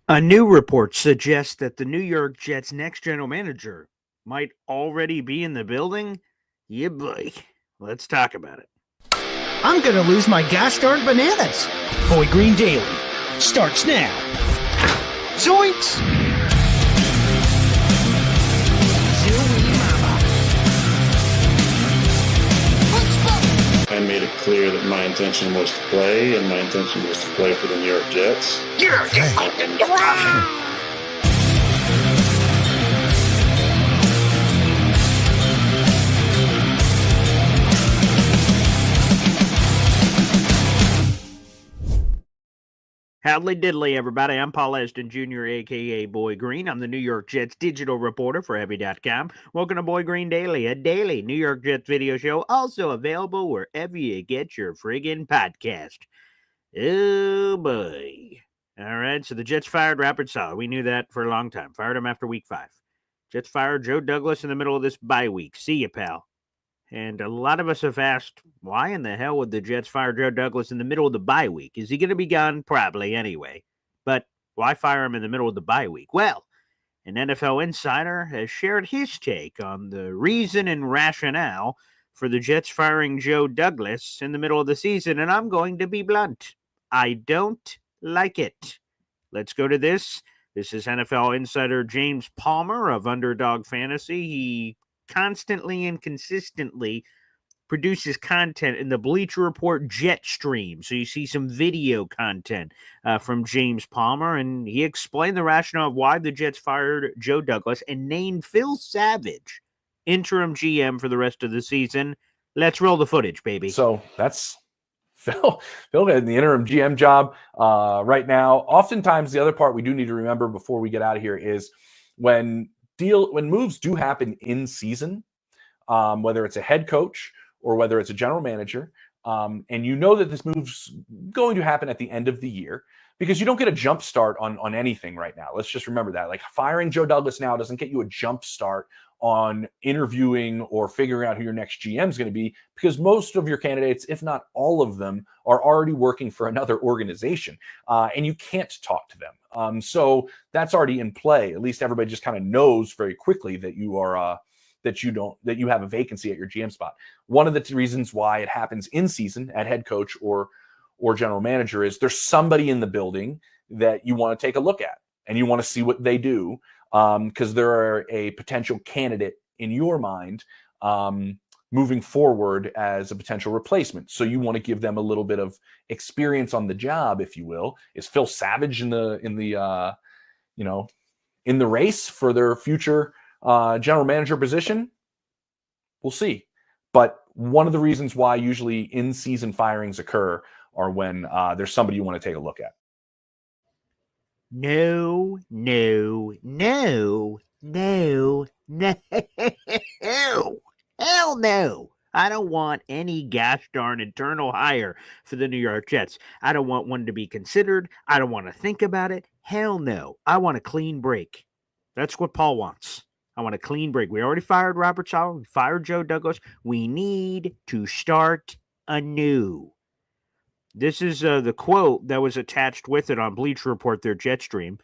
A new report suggests that the New York Jets' next general manager might already be in the building. Yeah, boy. Let's talk about it. I'm gonna lose my gosh darn bananas. Boy Green Daily starts now. Zoinks! I made it clear that my intention was to play, and my intention was to play for the New York Jets. Howdy diddly, everybody. I'm Paul Eston Jr., a.k.a. Boy Green. I'm the New York Jets digital reporter for Heavy.com. Welcome to Boy Green Daily, a daily New York Jets video show, also available wherever you get your friggin' podcast. Oh, boy. All right, so the Jets fired Robert Saleh. We knew that for a long time. Fired him after week 5. Jets fired Joe Douglas in the middle of this bye week. See ya, pal. And a lot of us have asked, why in the hell would the Jets fire Joe Douglas in the middle of the bye week? Is he going to be gone? Probably anyway. But why fire him in the middle of the bye week? Well, an NFL insider has shared his take on the reason and rationale for the Jets firing Joe Douglas in the middle of the season, and I'm going to be blunt. I don't like it. Let's go to this. This is NFL insider James Palmer of Underdog Fantasy. He constantly and consistently produces content in the Bleacher Report Jet stream. So you see some video content from James Palmer, and he explained the rationale of why the Jets fired Joe Douglas and named Phil Savage interim GM for the rest of the season. Let's roll the footage, baby. So that's Phil getting the interim GM job right now. Oftentimes, the other part we do need to remember before we get out of here is when moves do happen in season, whether it's a head coach or whether it's a general manager, and you know that this move's going to happen at the end of the year, because you don't get a jump start on anything right now. Let's just remember that. Like, firing Joe Douglas now doesn't get you a jump start on interviewing or figuring out who your next GM is going to be, because most of your candidates, if not all of them, are already working for another organization, and you can't talk to them. So that's already in play. At least everybody just kind of knows very quickly that you are that you have a vacancy at your GM spot. One of the reasons why it happens in season at head coach or general manager is there's somebody in the building that you want to take a look at and you want to see what they do, because they're a potential candidate in your mind moving forward as a potential replacement. So you want to give them a little bit of experience on the job, if you will. Is Phil Savage in the race for their future general manager position? We'll see. But one of the reasons why usually in-season firings occur are when there's somebody you want to take a look at. No. Hell no. I don't want any gosh darn internal hire for the New York Jets. I don't want one to be considered. I don't want to think about it. Hell no. I want a clean break. That's what Paul wants. I want a clean break. We already fired Robert Saleh. We fired Joe Douglas. We need to start anew. This is the quote that was attached with it on Bleacher Report, their Jet stream.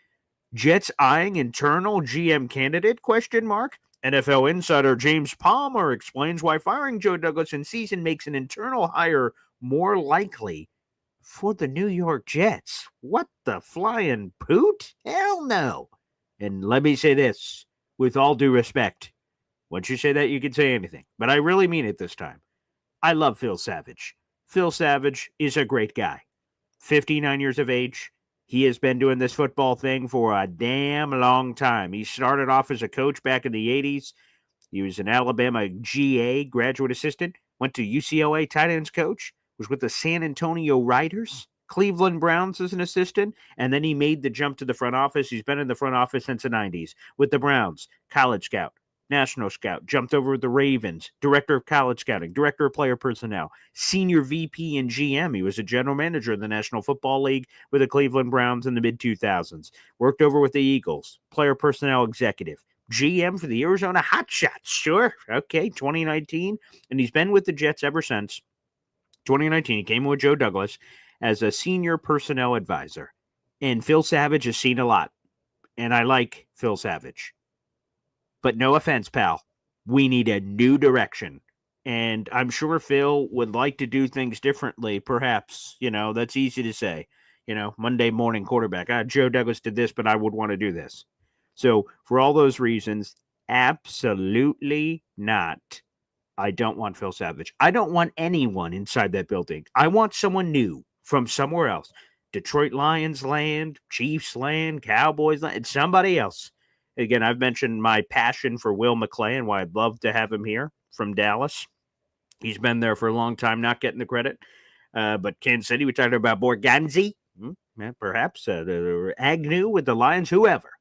Jets eyeing internal GM candidate, ? NFL insider James Palmer explains why firing Joe Douglas in season makes an internal hire more likely for the New York Jets. What the flying poot? Hell no. And let me say this, with all due respect. Once you say that, you can say anything. But I really mean it this time. I love Phil Savage. Phil Savage is a great guy. 59 years of age. He has been doing this football thing for a damn long time. He started off as a coach back in the 80s. He was an Alabama GA, graduate assistant, went to UCLA tight ends coach, was with the San Antonio Riders, Cleveland Browns as an assistant, and then he made the jump to the front office. He's been in the front office since the 90s with the Browns, college scout, national scout, jumped over with the Ravens, director of college scouting, director of player personnel, senior VP and GM. He was a general manager in the National Football League with the Cleveland Browns in the mid-2000s. Worked over with the Eagles, player personnel executive, GM for the Arizona Hotshots. Sure, okay, 2019. And he's been with the Jets ever since 2019. He came with Joe Douglas as a senior personnel advisor. And Phil Savage has seen a lot. and I like Phil Savage. But no offense, pal. We need a new direction. And I'm sure Phil would like to do things differently, perhaps. That's easy to say. Monday morning quarterback. Joe Douglas did this, but I would want to do this. So, for all those reasons, absolutely not. I don't want Phil Savage. I don't want anyone inside that building. I want someone new from somewhere else. Detroit Lions land, Chiefs land, Cowboys land, somebody else. Again, I've mentioned my passion for Will McClay and why I'd love to have him here from Dallas. He's been there for a long time, not getting the credit. But Kansas City, we talked about Borganzi, perhaps Agnew with the Lions, whoever.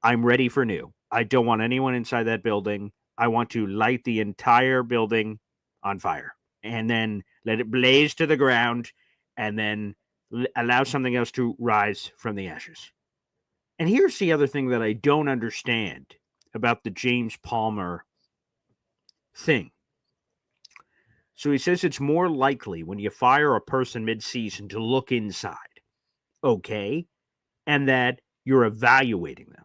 I'm ready for new. I don't want anyone inside that building. I want to light the entire building on fire and then let it blaze to the ground and then allow something else to rise from the ashes. And here's the other thing that I don't understand about the James Palmer thing. So he says it's more likely when you fire a person mid-season to look inside. Okay. And that you're evaluating them.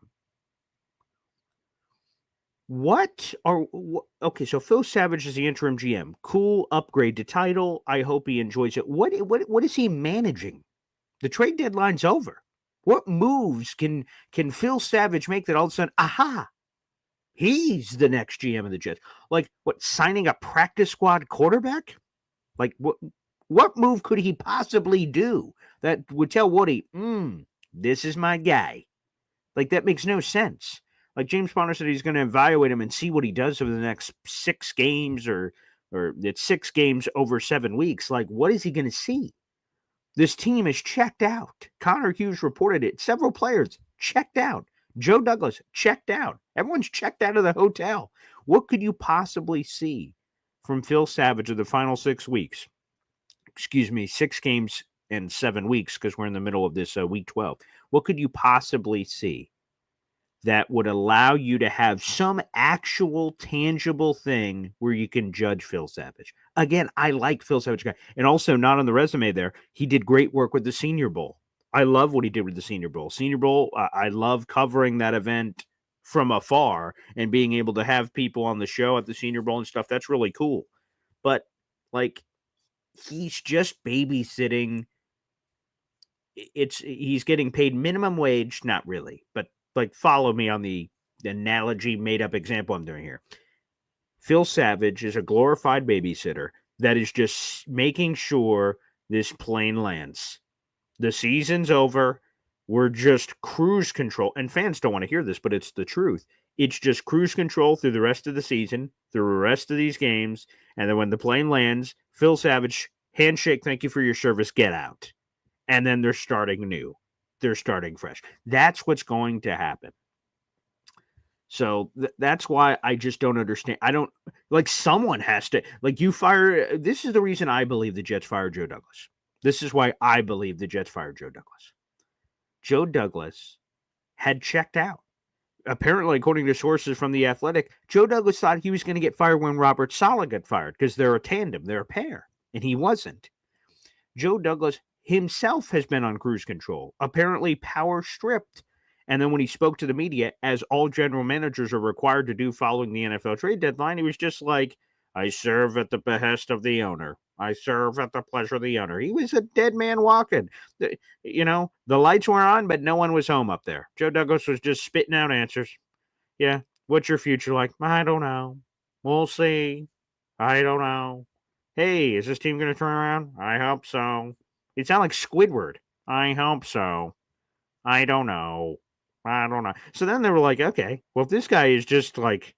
Okay, so Phil Savage is the interim GM. Cool upgrade to title. I hope he enjoys it. What is he managing? The trade deadline's over. What moves can Phil Savage make that all of a sudden, aha, he's the next GM of the Jets? Like, what, signing a practice squad quarterback? Like, what move could he possibly do that would tell Woody, this is my guy? Like, that makes no sense. Like James Palmer said, he's going to evaluate him and see what he does over the next 6 games or it's 6 games over 7 weeks. Like, what is he going to see? This team is checked out. Connor Hughes reported it. Several players checked out. Joe Douglas checked out. Everyone's checked out of the hotel. What could you possibly see from Phil Savage of the final 6 weeks? 6 games and 7 weeks because we're in the middle of this week 12. What could you possibly see that would allow you to have some actual tangible thing where you can judge Phil Savage? Again, I like Phil Savage guy. And also not on the resume there, he did great work with the Senior Bowl. I love what he did with the Senior Bowl. Senior Bowl, I love covering that event from afar and being able to have people on the show at the Senior Bowl and stuff. That's really cool. But like, he's just babysitting. He's getting paid minimum wage, not really, but like, follow me on the analogy made up example I'm doing here. Phil Savage is a glorified babysitter that is just making sure this plane lands. The season's over. We're just cruise control. And fans don't want to hear this, but it's the truth. It's just cruise control through the rest of the season, through the rest of these games. And then when the plane lands, Phil Savage, handshake, thank you for your service, get out. And then they're starting new. They're starting fresh. That's what's going to happen. So that's why I just don't understand. I don't, like, someone has to, like, you fire. This is the reason I believe the Jets fired Joe Douglas. This is why I believe the Jets fired Joe Douglas. Joe Douglas had checked out. Apparently, according to sources from The Athletic, Joe Douglas thought he was going to get fired when Robert Saleh got fired because they're a tandem, they're a pair, and he wasn't. Joe Douglas himself has been on cruise control, apparently power stripped. And then when he spoke to the media, as all general managers are required to do following the NFL trade deadline, he was just like, I serve at the behest of the owner. I serve at the pleasure of the owner. He was a dead man walking. The lights were on, but no one was home up there. Joe Douglas was just spitting out answers. Yeah, what's your future like? I don't know. We'll see. I don't know. Hey, is this team going to turn around? I hope so. It sounds like Squidward. I hope so. I don't know. So then they were like, okay, well, if this guy is just like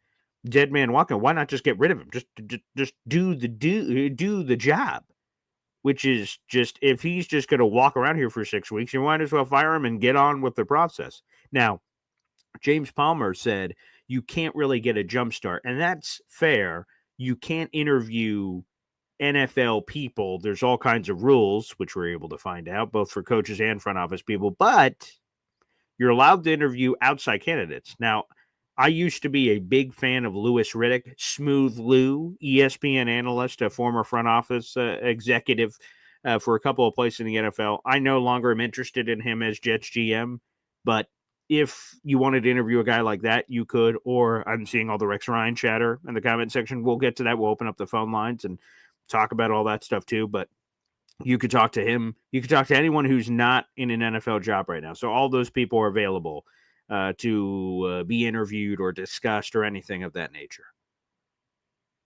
dead man walking, why not just get rid of him? Just do the job, which is just, if he's just going to walk around here for 6 weeks, you might as well fire him and get on with the process. Now, James Palmer said you can't really get a jump start, and that's fair. You can't interview NFL people. There's all kinds of rules, which we're able to find out, both for coaches and front office people, but you're allowed to interview outside candidates. Now, I used to be a big fan of Louis Riddick, Smooth Lou, ESPN analyst, a former front office executive for a couple of places in the NFL. I no longer am interested in him as Jets GM, but if you wanted to interview a guy like that, you could. Or I'm seeing all the Rex Ryan chatter in the comment section. We'll get to that. We'll open up the phone lines and talk about all that stuff too. But you could talk to him. You could talk to anyone who's not in an NFL job right now. So all those people are available to be interviewed or discussed or anything of that nature.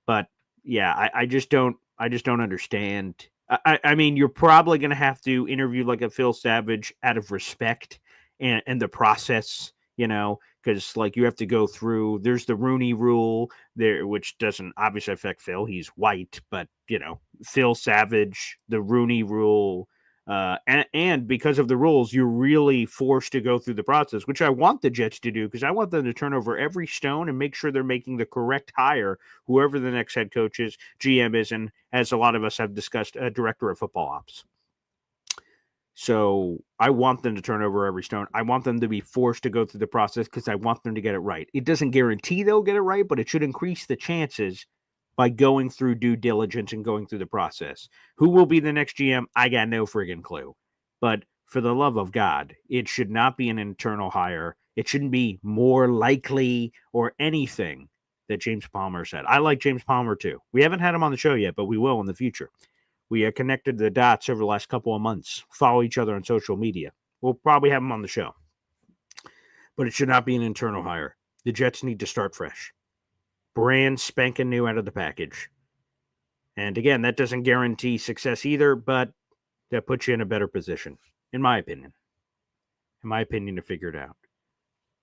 But yeah, I just don't understand. I mean, you're probably going to have to interview like a Phil Savage out of respect and the process, because like you have to go through. There's the Rooney Rule there, which doesn't obviously affect Phil. He's white, but Phil Savage, the Rooney Rule. And because of the rules, you're really forced to go through the process, which I want the Jets to do because I want them to turn over every stone and make sure they're making the correct hire, whoever the next head coach is, GM is, and as a lot of us have discussed, a director of football ops. So I want them to turn over every stone. I want them to be forced to go through the process because I want them to get it right. It doesn't guarantee they'll get it right, but it should increase the chances by going through due diligence and going through the process. Who will be the next GM? I got no friggin' clue. But for the love of God, it should not be an internal hire. It shouldn't be more likely or anything that James Palmer said. I like James Palmer too. We haven't had him on the show yet, but we will in the future. We connected the dots over the last couple of months, follow each other on social media. We'll probably have him on the show. But it should not be an internal hire. The Jets need to start fresh. Brand spanking new out of the package. And again, that doesn't guarantee success either, but that puts you in a better position, in my opinion. To figure it out.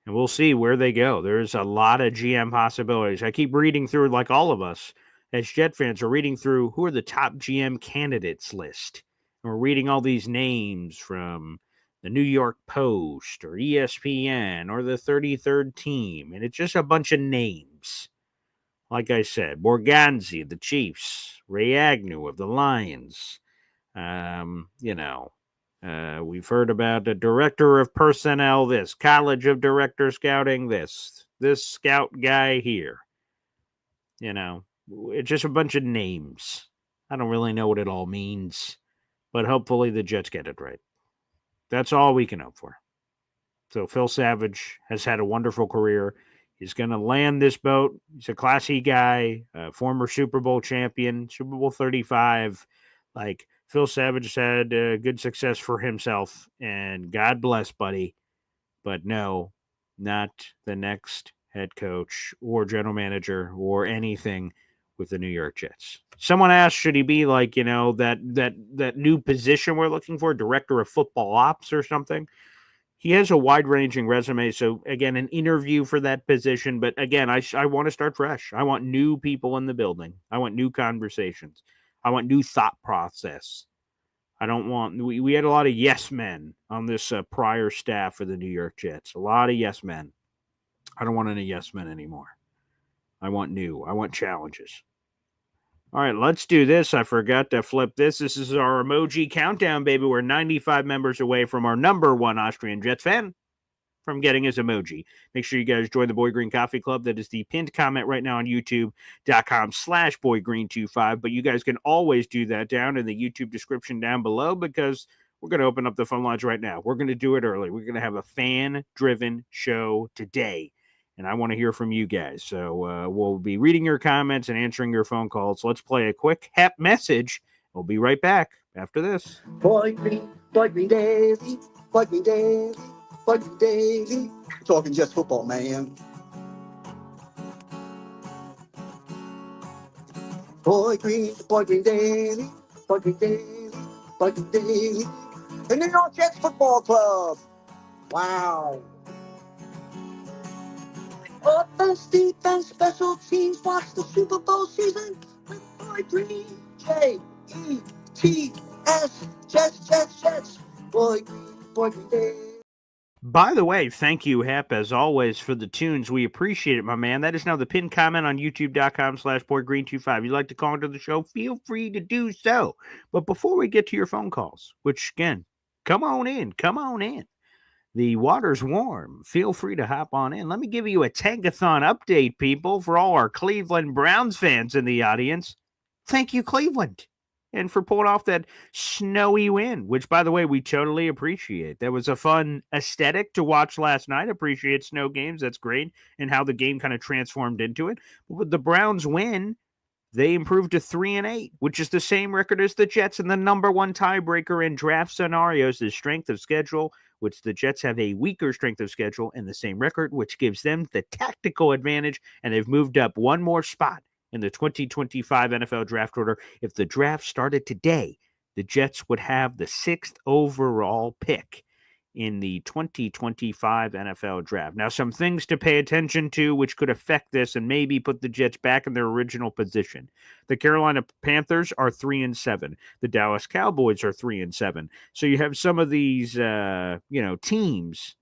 And we'll see where they go. There's a lot of GM possibilities. I keep reading through, like all of us, as Jet fans are reading through who are the top GM candidates list. And we're reading all these names from the New York Post or ESPN or the 33rd team. And it's just a bunch of names. Like I said, Borganzi, the Chiefs, Ray Agnew of the Lions. We've heard about the director of personnel, this College of Director Scouting, this scout guy here. It's just a bunch of names. I don't really know what it all means, but hopefully the Jets get it right. That's all we can hope for. So Phil Savage has had a wonderful career. He's going to land this boat. He's a classy guy, former Super Bowl champion, Super Bowl 35. Like, Phil Savage had good success for himself, and God bless, buddy. But no, not the next head coach or general manager or anything with the New York Jets. Someone asked, should he be like, that new position we're looking for, director of football ops or something? He has a wide-ranging resume, so, again, an interview for that position. But, again, I want to start fresh. I want new people in the building. I want new conversations. I want new thought process. I don't want – we had a lot of yes men on this prior staff for the New York Jets. A lot of yes men. I don't want any yes men anymore. I want new. I want challenges. All right, let's do this. I forgot to flip this. This is our emoji countdown, baby. We're 95 members away from our number one Austrian Jets fan from getting his emoji. Make sure you guys join the Boy Green Coffee Club. That is the pinned comment right now on youtube.com/boygreen25. But you guys can always do that down in the YouTube description down below because we're going to open up the phone lines right now. We're going to do it early. We're going to have a fan-driven show today. And I want to hear from you guys. So we'll be reading your comments and answering your phone calls. Let's play a quick HEP message. We'll be right back after this. Boy Green Daily, Boy Green Daily, Boy Green Daily. Talking just football, man. Boy Green Daily, Boy Green Daily, Boy Green Daily. The New York Jets Football Club. Wow. Offense, defense, special teams. Watch the Super Bowl season with Boy Green. J-E-T-S. Jets. Boy Green Day. By the way, thank you, Hep, as always, for the tunes. We appreciate it, my man. That is now the pinned comment on youtube.com/boygreen25. You'd like to call into the show, feel free to do so. But before we get to your phone calls, which, again, come on in. The water's warm. Feel free to hop on in. Let me give you a Tankathon update, people, for all our Cleveland Browns fans in the audience. Thank you, Cleveland. and for pulling off that snowy win, which, by the way, we totally appreciate. That was a fun aesthetic to watch last night. Appreciate snow games. That's great. And how the game kind of transformed into it. But with the Browns win, they improved to 3-8, which is the same record as the Jets, and the number one tiebreaker in draft scenarios is strength of schedule, which the Jets have a weaker strength of schedule and the same record, which gives them the tactical advantage, and they've moved up one more spot in the 2025 NFL draft order. If the draft started today, the Jets would have the 6th overall pick in the 2025 NFL draft. Now, some things to pay attention to which could affect this and maybe put the Jets back in their original position. The Carolina Panthers are 3-7. The Dallas Cowboys are 3-7. So you have some of these, teams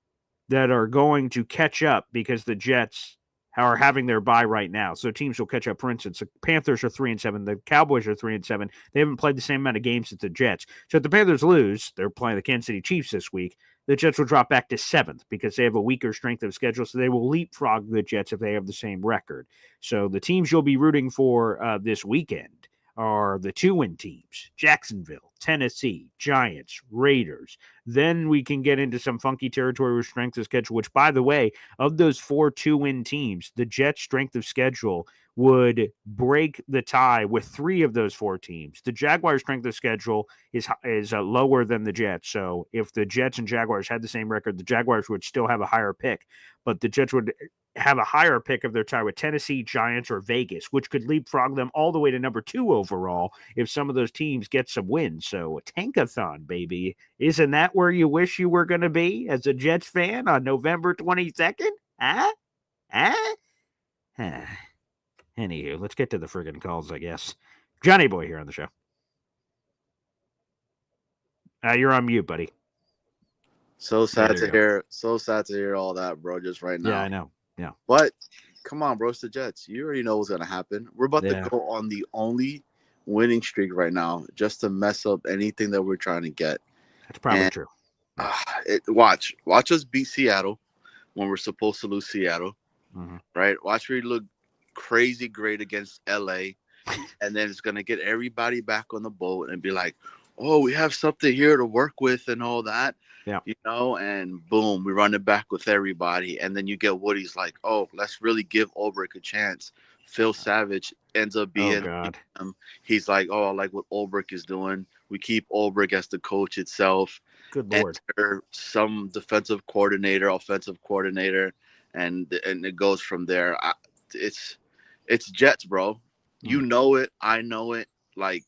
that are going to catch up because the Jets are having their bye right now. So teams will catch up. For instance, the Panthers are 3-7. The Cowboys are 3-7. They haven't played the same amount of games as the Jets. So if the Panthers lose, they're playing the Kansas City Chiefs this week. The Jets will drop back to 7th because they have a weaker strength of schedule. So they will leapfrog the Jets if they have the same record. So the teams you'll be rooting for this weekend are the 2-win teams: Jacksonville, Tennessee, Giants, Raiders. Then we can get into some funky territory with strength of schedule, which, by the way, of those 4 2-win teams, the Jets' strength of schedule would break the tie with 3 of those 4 teams. The Jaguars' strength of schedule is lower than the Jets. So if the Jets and Jaguars had the same record, the Jaguars would still have a higher pick, but the Jets would have a higher pick of their tie with Tennessee, Giants, or Vegas, which could leapfrog them all the way to number 2 overall if some of those teams get some wins. So a tankathon, baby. Isn't that where you wish you were going to be as a Jets fan on November 22nd? Huh? Anywho, let's get to the friggin' calls, I guess. Johnny Boy here on the show. You're on mute, buddy. So sad to hear all that, bro, just right now. Yeah, I know. Yeah. But come on, bro, it's the Jets. You already know what's gonna happen. We're about to go on the only winning streak right now just to mess up anything that we're trying to get. That's probably true. Watch us beat Seattle when we're supposed to lose Seattle. Mm-hmm. Right? Watch me look crazy great against LA, and then it's gonna get everybody back on the boat and be like, oh, we have something here to work with and all that. Yeah. And boom, we run it back with everybody. And then you get Woody's like, oh, let's really give Ulbrich a chance. Phil Savage ends up being, he's like, oh, I like what Ulbrich is doing. We keep Ulbrich as the coach itself. Good Lord. Enter some defensive coordinator, offensive coordinator, and it goes from there. It's Jets, bro. You know it. I know it. Like,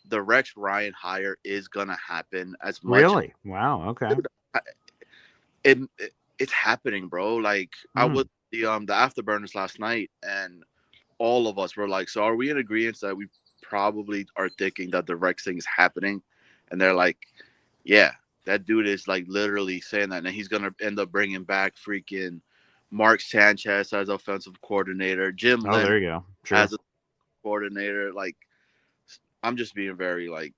the Rex Ryan hire is gonna happen as much. Really? Wow. Okay. It's happening, bro. Like I was the Afterburners last night, and all of us were like, "So are we in agreement that we probably are thinking that the Rex thing is happening?" And they're like, "Yeah, that dude is like literally saying that, and he's gonna end up bringing back freaking Mark Sanchez as offensive coordinator, Jim Lynn there you go. Sure. as a coordinator, like." I'm just being very like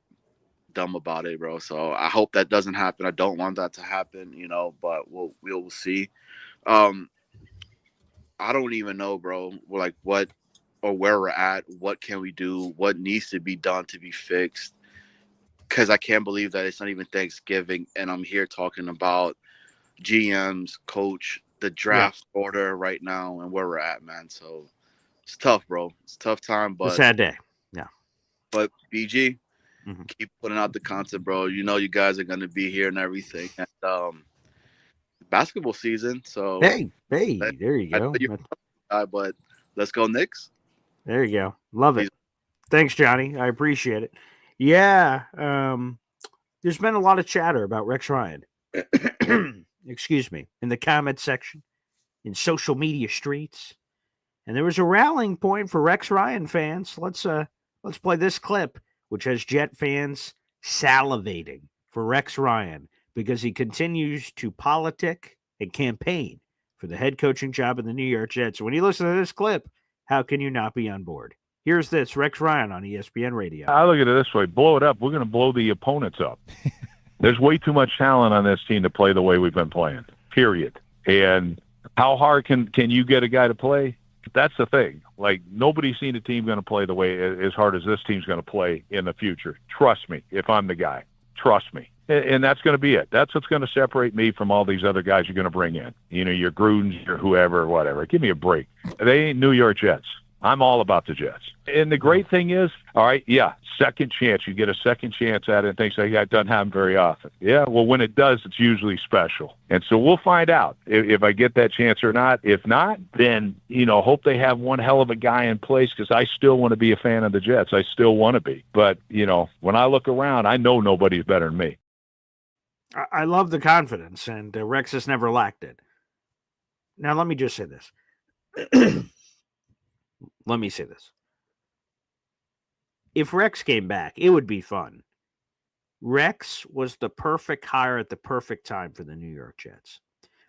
dumb about it, bro. So I hope that doesn't happen. I don't want that to happen, but we'll see. I don't even know, bro. Like what or where we're at. What can we do? What needs to be done to be fixed? Because I can't believe that it's not even Thanksgiving, and I'm here talking about GMs, coach, the draft order right now, and where we're at, man. So it's tough, bro. It's a tough time, but it's a sad day. Yeah. But BG, keep putting out the content, bro. You know you guys are gonna be here and everything. And basketball season. So hey, there you go. But let's go, Knicks. There you go. Love it. Thanks, Johnny. I appreciate it. Yeah. There's been a lot of chatter about Rex Ryan. Excuse me. In the comment section, in social media streets. And there was a rallying point for Rex Ryan fans. Let's play this clip, which has Jet fans salivating for Rex Ryan because he continues to politic and campaign for the head coaching job in the New York Jets. When you listen to this clip, how can you not be on board? Here's this, Rex Ryan on ESPN Radio. I look at it this way. Blow it up. We're going to blow the opponents up. There's way too much talent on this team to play the way we've been playing, period. And how hard can you get a guy to play? That's the thing. Like, nobody's seen a team going to play the way as hard as this team's going to play in the future. Trust me, if I'm the guy. Trust me. And that's going to be it. That's what's going to separate me from all these other guys you're going to bring in. You know, your Grudens, your whoever, whatever. Give me a break. They ain't New York Jets. I'm all about the Jets. And the great thing is, all right, yeah, second chance. You get a second chance at it and things like that doesn't happen very often. Yeah, well, when it does, it's usually special. And so we'll find out if I get that chance or not. If not, then, you know, hope they have one hell of a guy in place, because I still want to be a fan of the Jets. I still want to be. But, you know, when I look around, I know nobody's better than me. I love the confidence, and Rex has never lacked it. Now, let me just say this. Let me say this. If Rex came back, it would be fun. Rex was the perfect hire at the perfect time for the New York Jets.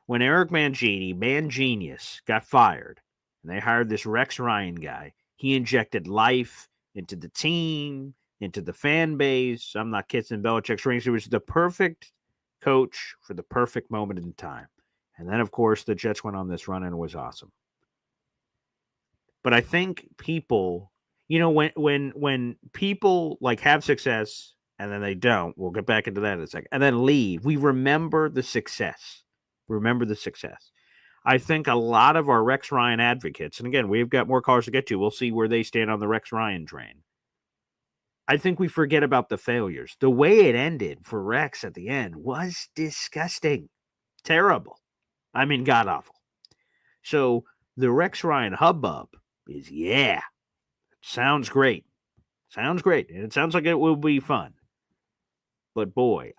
When Eric Mangini, man genius, got fired, and they hired this Rex Ryan guy, he injected life into the team, into the fan base. I'm not kissing Belichick's rings. It was the perfect coach for the perfect moment in time. And then, of course, the Jets went on this run, and it was awesome. But I think people, you know, when people like have success and then they don't, we'll get back into that in a second, and then leave, we remember the success. Remember the success. I think a lot of our Rex Ryan advocates, and again, we've got more callers to get to. We'll see where they stand on the Rex Ryan train. I think we forget about the failures. The way it ended for Rex at the end was disgusting. Terrible. I mean, god-awful. So the Rex Ryan hubbub is, yeah, sounds great. Sounds great. And it sounds like it will be fun. But boy,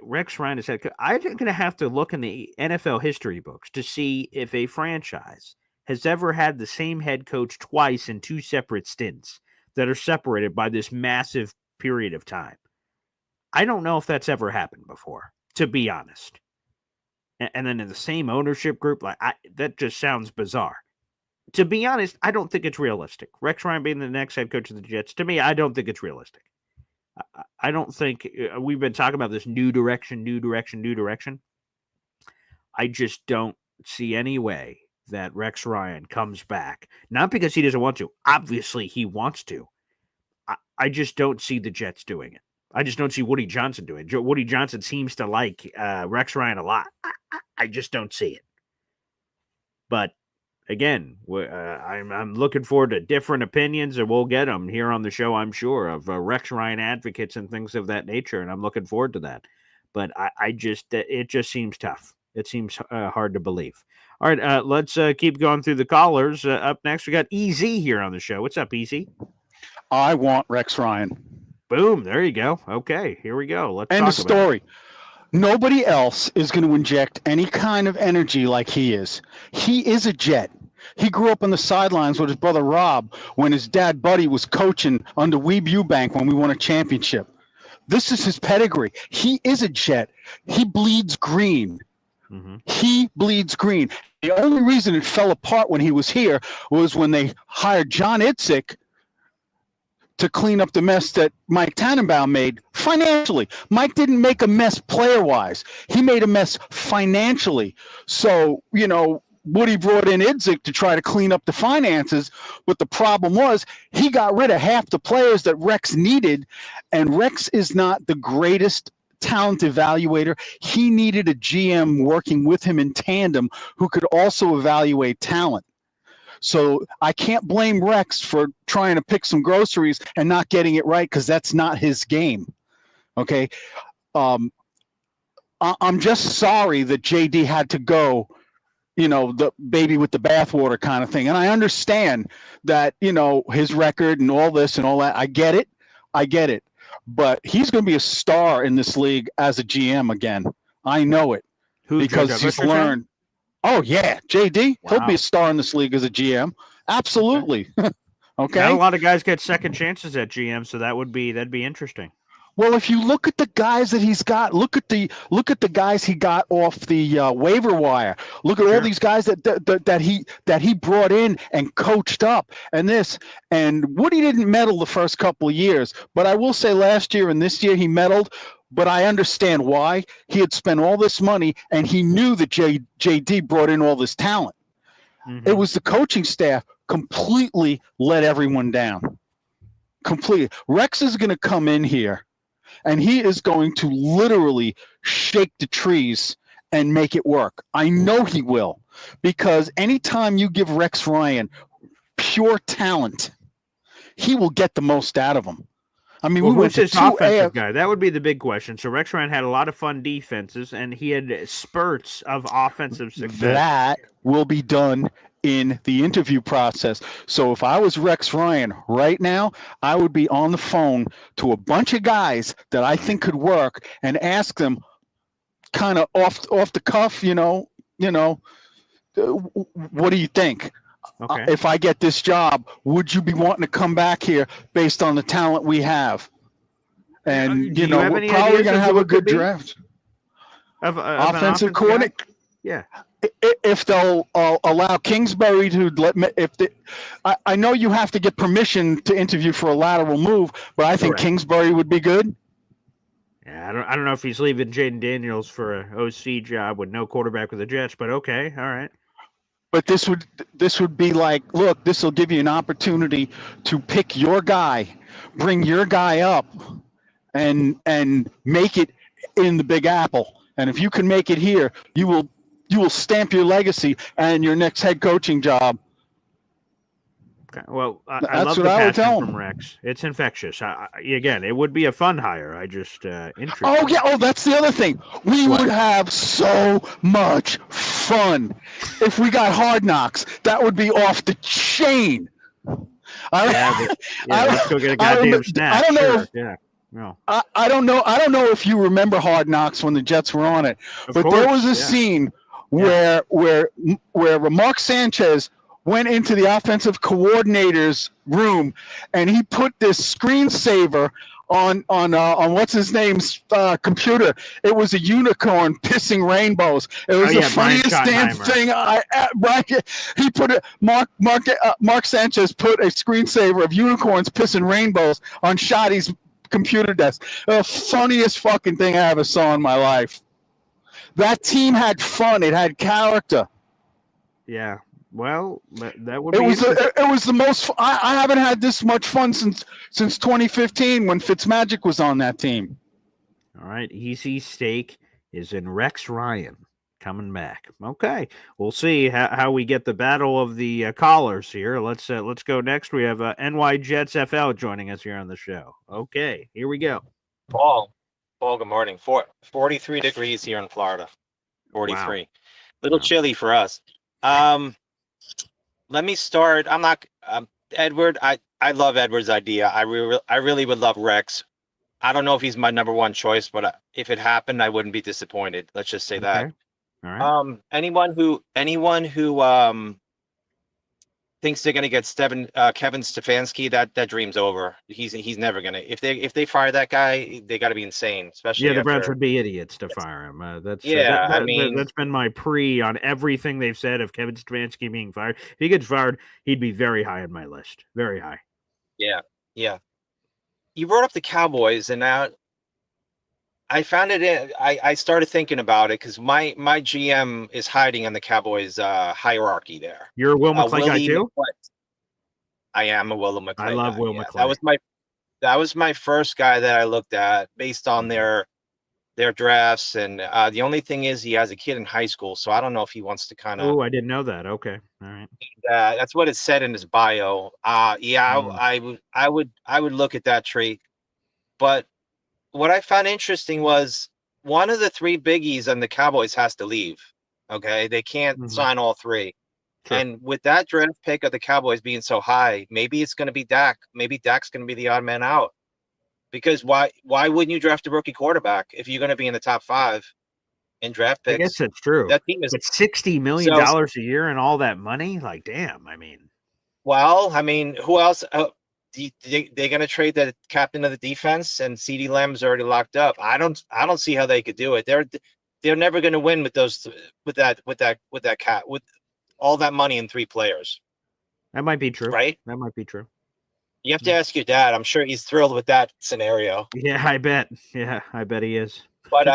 Rex Ryan has said, I'm going to have to look in the NFL history books to see if a franchise has ever had the same head coach twice in two separate stints that are separated by this massive period of time. I don't know if that's ever happened before, to be honest. And then in the same ownership group, that just sounds bizarre. To be honest, I don't think it's realistic. Rex Ryan being the next head coach of the Jets, to me, I don't think it's realistic. I don't think we've been talking about this new direction. I just don't see any way that Rex Ryan comes back. Not because he doesn't want to. Obviously, he wants to. I just don't see the Jets doing it. I just don't see Woody Johnson doing it. Woody Johnson seems to like Rex Ryan a lot. I just don't see it. But again, I'm looking forward to different opinions, and we'll get them here on the show, I'm sure, of Rex Ryan advocates and things of that nature, and I'm looking forward to that. But it just seems tough. It seems hard to believe. All right, let's keep going through the callers. Up next, we got EZ here on the show. What's up, EZ? I want Rex Ryan. Boom, there you go. Okay, here we go. Let's End talk of story. Nobody else is going to inject any kind of energy like he is. He is a Jet. He grew up on the sidelines with his brother Rob when his dad Buddy was coaching under Weeb Eubank when we won a championship. This is his pedigree. He is a Jet. He bleeds green. Mm-hmm. He bleeds green. The only reason it fell apart when he was here was when they hired John Idzik to clean up the mess that Mike Tannenbaum made financially. Mike didn't make a mess player-wise. He made a mess financially. So, you know, Woody brought in Idzik to try to clean up the finances, but the problem was he got rid of half the players that Rex needed, and Rex is not the greatest talent evaluator. He needed a GM working with him in tandem who could also evaluate talent. So I can't blame Rex for trying to pick some groceries and not getting it right, because that's not his game. Okay. I'm just sorry that JD had to go, you know, the baby with the bathwater kind of thing. And I understand that, you know, his record and all this and all that. I get it. But he's going to be a star in this league as a GM again. I know it. Because he's learned. Oh, yeah. JD, wow. He'll be a star in this league as a GM. Absolutely. Okay. Not a lot of guys get second chances at GM, so that'd be interesting. Well, if you look at the guys that he's got, look at the guys he got off the waiver wire. Look at all these guys that he brought in and coached up, and Woody didn't meddle the first couple of years, but I will say last year and this year he meddled. But I understand why. He had spent all this money, and he knew that JD brought in all this talent. It Mhm. was the coaching staff completely let everyone down. Completely. Rex is going to come in here and he is going to literally shake the trees and make it work. I know he will, because anytime you give Rex Ryan pure talent, he will get the most out of him. I mean, Well, we went who's to his two offensive AF. guy? That would be the big question. So Rex Ryan had a lot of fun defenses, and he had spurts of offensive success. That will be done in the interview process. So if I was Rex Ryan right now, I would be on the phone to a bunch of guys that I think could work and ask them kind of off the cuff, what do you think? Okay. If I get this job, would you be wanting to come back here based on the talent we have? And Do you have we're any probably ideas going to of have who a it could good be? draft. Of an Offensive offensive coordinator. guy? Yeah. If they'll allow Kingsbury to let me, I know you have to get permission to interview for a lateral move, but I think Correct. Kingsbury would be good. Yeah, I don't know if he's leaving Jaden Daniels for an OC job with no quarterback with the Jets, but okay, all right. But this would be like, look, this will give you an opportunity to pick your guy, bring your guy up, and make it in the Big Apple. And if you can make it here, you will stamp your legacy and your next head coaching job. Okay. Well, I That's love what the I would passion tell from him. Rex. It's infectious. Again, it would be a fun hire. I just interesting. Oh yeah. Oh, that's the other thing. We What? would have so much fun if we got Hard Knocks. That would be off the chain. Let's go get a goddamn snack. I don't know. Sure. If, Yeah. No. I don't know. I don't know if you remember Hard Knocks when the Jets were on it, Of but course, there was a yeah. scene where Mark Sanchez went into the offensive coordinator's room and he put this screensaver on what's his name's computer. It was a unicorn pissing rainbows. It was the Brian funniest damn Schottenheimer. thing. He put it. Mark Sanchez put a screensaver of unicorns pissing rainbows on Shoddy's computer desk. The funniest fucking thing I ever saw in my life. That team had fun. It had character. Yeah. Well, that would It be. was the most. I haven't had this much fun since 2015 when Fitzmagic was on that team. All right. Easy Steak is in Rex Ryan coming back. Okay. We'll see how we get the battle of the callers here. Let's go next. We have NY Jets FL joining us here on the show. Okay. Here we go. Paul, good morning. 43 degrees here in Florida. 43. Wow. Little chilly for us. Let me start. I'm not Edward. I love Edward's idea. I really would love Rex. I don't know if he's my number one choice, but if it happened, I wouldn't be disappointed. Let's just say that. All right. Anyone who thinks they're gonna get Kevin Stefanski, that dream's over. He's never gonna. If they fire that guy, they got to be insane. Especially the Browns would be idiots to fire him. That's that's been my pre on everything they've said of Kevin Stefanski being fired. If he gets fired, he'd be very high on my list. Very high. Yeah. You brought up the Cowboys, and now I found it. I started thinking about it because my GM is hiding on the Cowboys hierarchy there. You're a Will McClay guy too? I am a Will McClay. I love guy, Will yeah. McClay. That was my first guy that I looked at based on their drafts, and the only thing is he has a kid in high school, so I don't know if he wants to kind of. Oh, I didn't know that. Okay, all right. That's what it said in his bio. I would look at that trait, but what I found interesting was one of the three biggies on the Cowboys has to leave. Okay, they can't sign all three. Sure. And with that draft pick of the Cowboys being so high, maybe it's going to be Dak. Maybe Dak's going to be the odd man out. Because why wouldn't you draft a rookie quarterback if you're going to be in the top 5 in draft picks? I guess that's true. That team is $60 million a year and all that money. Like, damn. I mean, who else? They're going to trade the captain of the defense, and CeeDee Lamb's already locked up. I don't see how they could do it. They're never going to win with all that money in 3 players. That might be true. Right? That might be true. You have to ask your dad. I'm sure he's thrilled with that scenario. Yeah, I bet. Yeah, I bet he is. But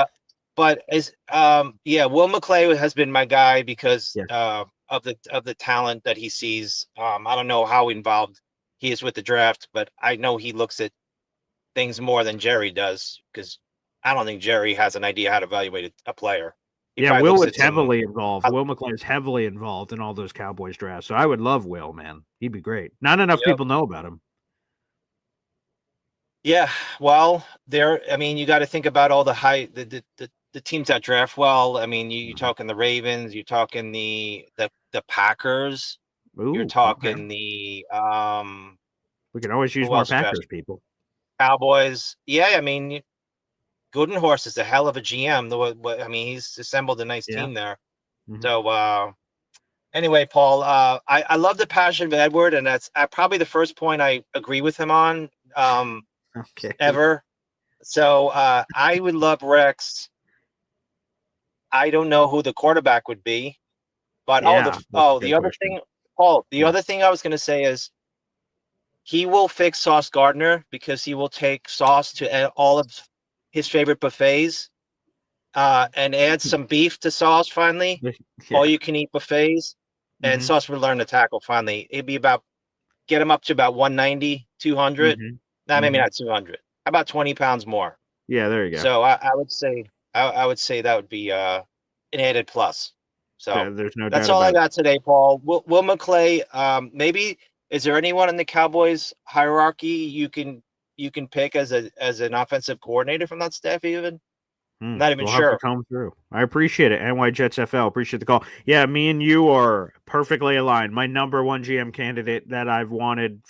Will McClay has been my guy because of the talent that he sees. I don't know how involved he is with the draft, but I know he looks at things more than Jerry does, because I don't think Jerry has an idea how to evaluate a player. He Yeah, probably Will looks is at some. heavily involved. Will McClay is heavily involved in all those Cowboys drafts. So I would love Will, man. He'd be great. Not enough Yep. people know about him. Yeah, well, I mean, you got to think about all the teams that draft well. I mean, you're talking the Ravens, you're talking the Packers, Ooh, you're talking the we can always use who more else drafts? Packers people. Cowboys. Yeah, I mean, Goodenhorst is a hell of a GM. I mean, he's assembled a nice team there. Mhm. So anyway, Paul, I love the passion of Edward, and that's probably the first point I agree with him on. Okay. Ever. So I would love Rex. I don't know who the quarterback would be, but Yeah, that's a the good other question. thing, Paul, the Yeah. other thing I was going to say is he will fix Sauce Gardner, because he will take Sauce to all of his favorite buffets and add some beef to Sauce finally. Yeah. All you can eat buffets, and Mhm. Sauce would learn to tackle finally. It'd be get him up to about 190, 200. Mhm. Nah, maybe Mhm. not 200. How about 20 pounds more? Yeah, there you go. So I would say that would be an added plus. So There's no that's doubt all I about it. got today, Paul. Will McClay, maybe is there anyone in the Cowboys hierarchy you can pick as an offensive coordinator from that staff even? Not even We'll have to sure. come through. I appreciate it. NY Jets FL. Appreciate the call. Yeah, me and you are perfectly aligned. My number one GM candidate that I've wanted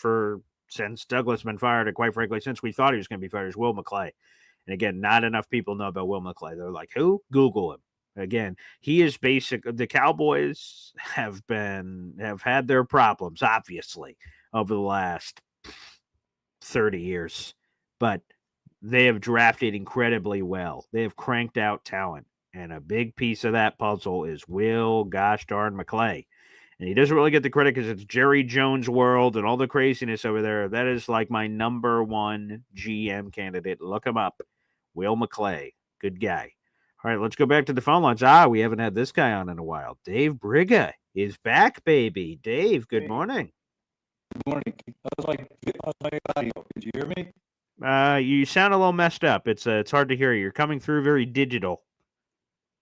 since Douglas been fired, and quite frankly, since we thought he was going to be fired, is Will McClay. And again, not enough people know about Will McClay. They're like, who? Google him. Again, he is basic. The Cowboys have had their problems, obviously, over the last 30 years, but they have drafted incredibly well. They have cranked out talent, and a big piece of that puzzle is Will gosh darn McClay. And he doesn't really get the credit because it's Jerry Jones world and all the craziness over there. That is like my number one GM candidate. Look him up. Will McClay. Good guy. All right, let's go back to the phone lines. We haven't had this guy on in a while. Dave Briga is back, baby. Dave, good morning. Good morning. How's my audio? Did you hear me? You sound a little messed up. It's hard to hear you. You're coming through very digital.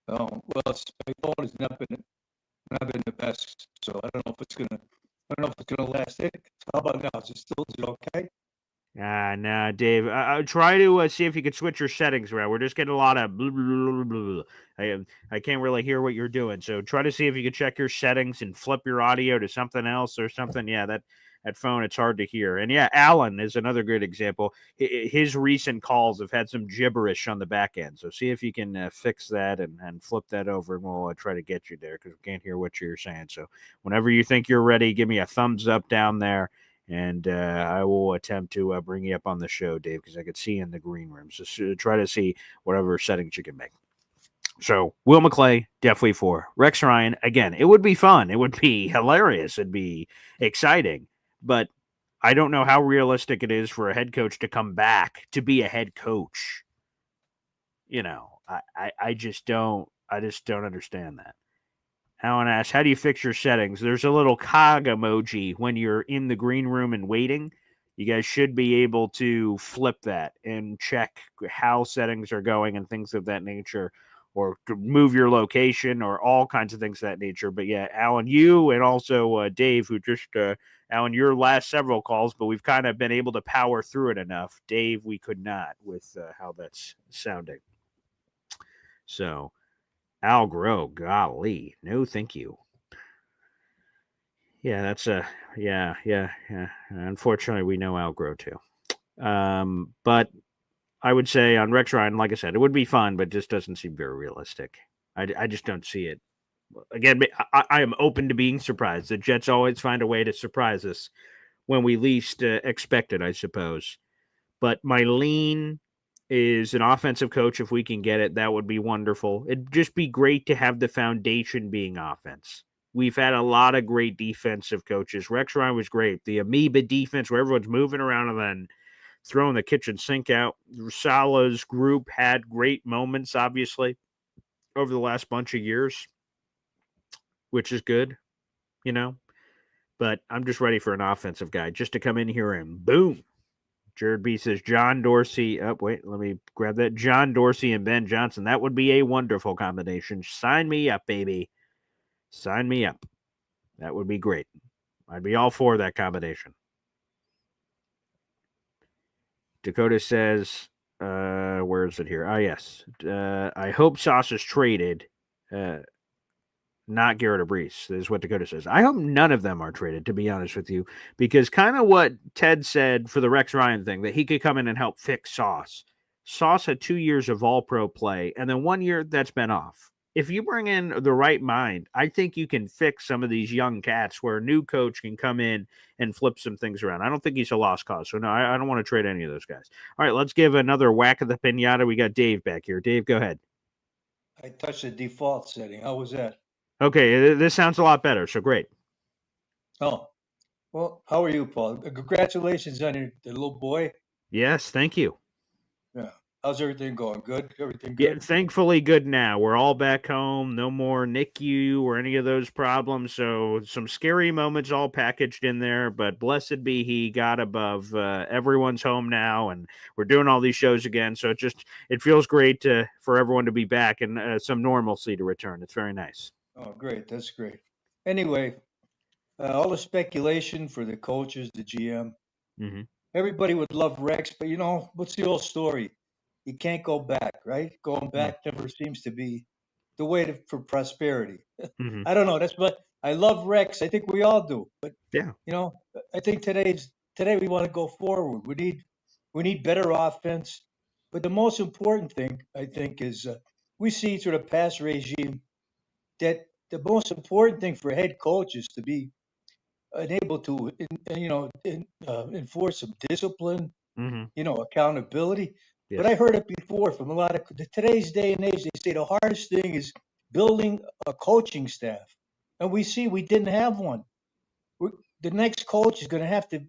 Oh, well, my phone has not been the best, so I don't know if it's gonna last. How about now? Is it okay? No, Dave. Try to see if you could switch your settings around. We're just getting a lot of blah, blah, blah, blah. I can't really hear what you're doing. So try to see if you could check your settings and flip your audio to something else or something. Yeah, that phone, it's hard to hear. And yeah, Alan is another good example. His recent calls have had some gibberish on the back end. So see if you can fix that and flip that over, and we'll try to get you there because we can't hear what you're saying. So whenever you think you're ready, give me a thumbs up down there. And I will attempt to bring you up on the show, Dave, because I could see you in the green room. So try to see whatever settings you can make. So Will McClay, definitely for Rex Ryan. Again, it would be fun. It would be hilarious. It'd be exciting. But I don't know how realistic it is for a head coach to come back to be a head coach. I just don't understand that. Alan asks, how do you fix your settings? There's a little cog emoji when you're in the green room and waiting. You guys should be able to flip that and check how settings are going and things of that nature, or to move your location or all kinds of things of that nature. But yeah, Alan, you and also Dave, who just, Alan, your last several calls, but we've kind of been able to power through it enough. Dave, we could not with how that's sounding. So, Al Groh, golly, no, thank you. Yeah, that's yeah. Unfortunately, we know Al Groh too. But I would say on Rex Ryan, like I said, it would be fun, but just doesn't seem very realistic. I just don't see it. Again, I am open to being surprised. The Jets always find a way to surprise us when we least expect it, I suppose. But my lean is an offensive coach. If we can get it, that would be wonderful. It'd just be great to have the foundation being offense. We've had a lot of great defensive coaches. Rex Ryan was great. The amoeba defense where everyone's moving around and then throwing the kitchen sink out. Salah's group had great moments, obviously, over the last bunch of years, which is good. But I'm just ready for an offensive guy just to come in here and boom. Jared B says John Dorsey. Oh, wait, let me grab that. John Dorsey and Ben Johnson. That would be a wonderful combination. Sign me up, baby. Sign me up. That would be great. I'd be all for that combination. Dakota says, where is it here? Oh, yes. I hope Sauce is traded. Not Garrett or Brees, is what Dakota says. I hope none of them are traded, to be honest with you, because kind of what Ted said for the Rex Ryan thing, that he could come in and help fix Sauce. Sauce had 2 years of all-pro play, and then 1 year that's been off. If you bring in the right mind, I think you can fix some of these young cats where a new coach can come in and flip some things around. I don't think he's a lost cause, so no, I don't want to trade any of those guys. All right, let's give another whack of the pinata. We got Dave back here. Dave, go ahead. I touched the default setting. How was that? Okay, this sounds a lot better, so great. Oh, well, how are you, Paul? Congratulations on the little boy. Yes, thank you. Yeah. How's everything going? Good? Everything Yeah, good? thankfully good now. We're all back home. No more NICU or any of those problems. So some scary moments all packaged in there, but blessed be he, God above. Everyone's home now, and we're doing all these shows again. So it feels great for everyone to be back and some normalcy to return. It's very nice. Oh, great. That's great. Anyway, all the speculation for the coaches, the GM, Mm-hmm. everybody would love Rex, but what's the old story? You can't go back, right? Going back never seems to be the way for prosperity. Mm-hmm. I don't know. That's what I love Rex. I think we all do. But yeah, I think today we want to go forward. We need better offense. But the most important thing I think is we see through the past regime that the most important thing for head coach is to be able to enforce some discipline, mm-hmm. Accountability. Yes. But I heard it before from a lot of today's day and age. They say the hardest thing is building a coaching staff, and we see we didn't have one. The next coach is going to have to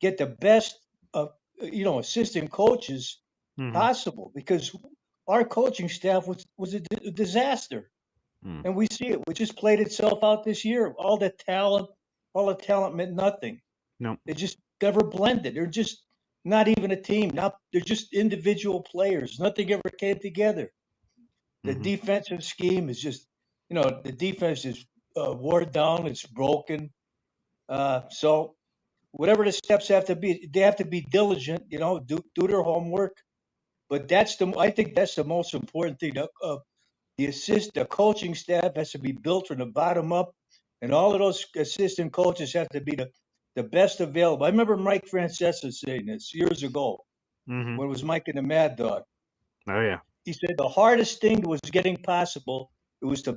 get the best assistant coaches possible, because our coaching staff was a disaster. And we see it. It just played itself out this year. All the talent meant nothing. No, they just never blended. They're just not even a team. Now they're just individual players. Nothing ever came together. The defensive scheme is just, the defense is wore down. It's broken. So whatever the steps have to be, they have to be diligent. Do their homework. But I think that's the most important thing. The coaching staff has to be built from the bottom up, and all of those assistant coaches have to be the best available. I remember Mike Francesa saying this years ago when it was Mike and the Mad Dog. Oh yeah. He said the hardest thing was getting possible. It was to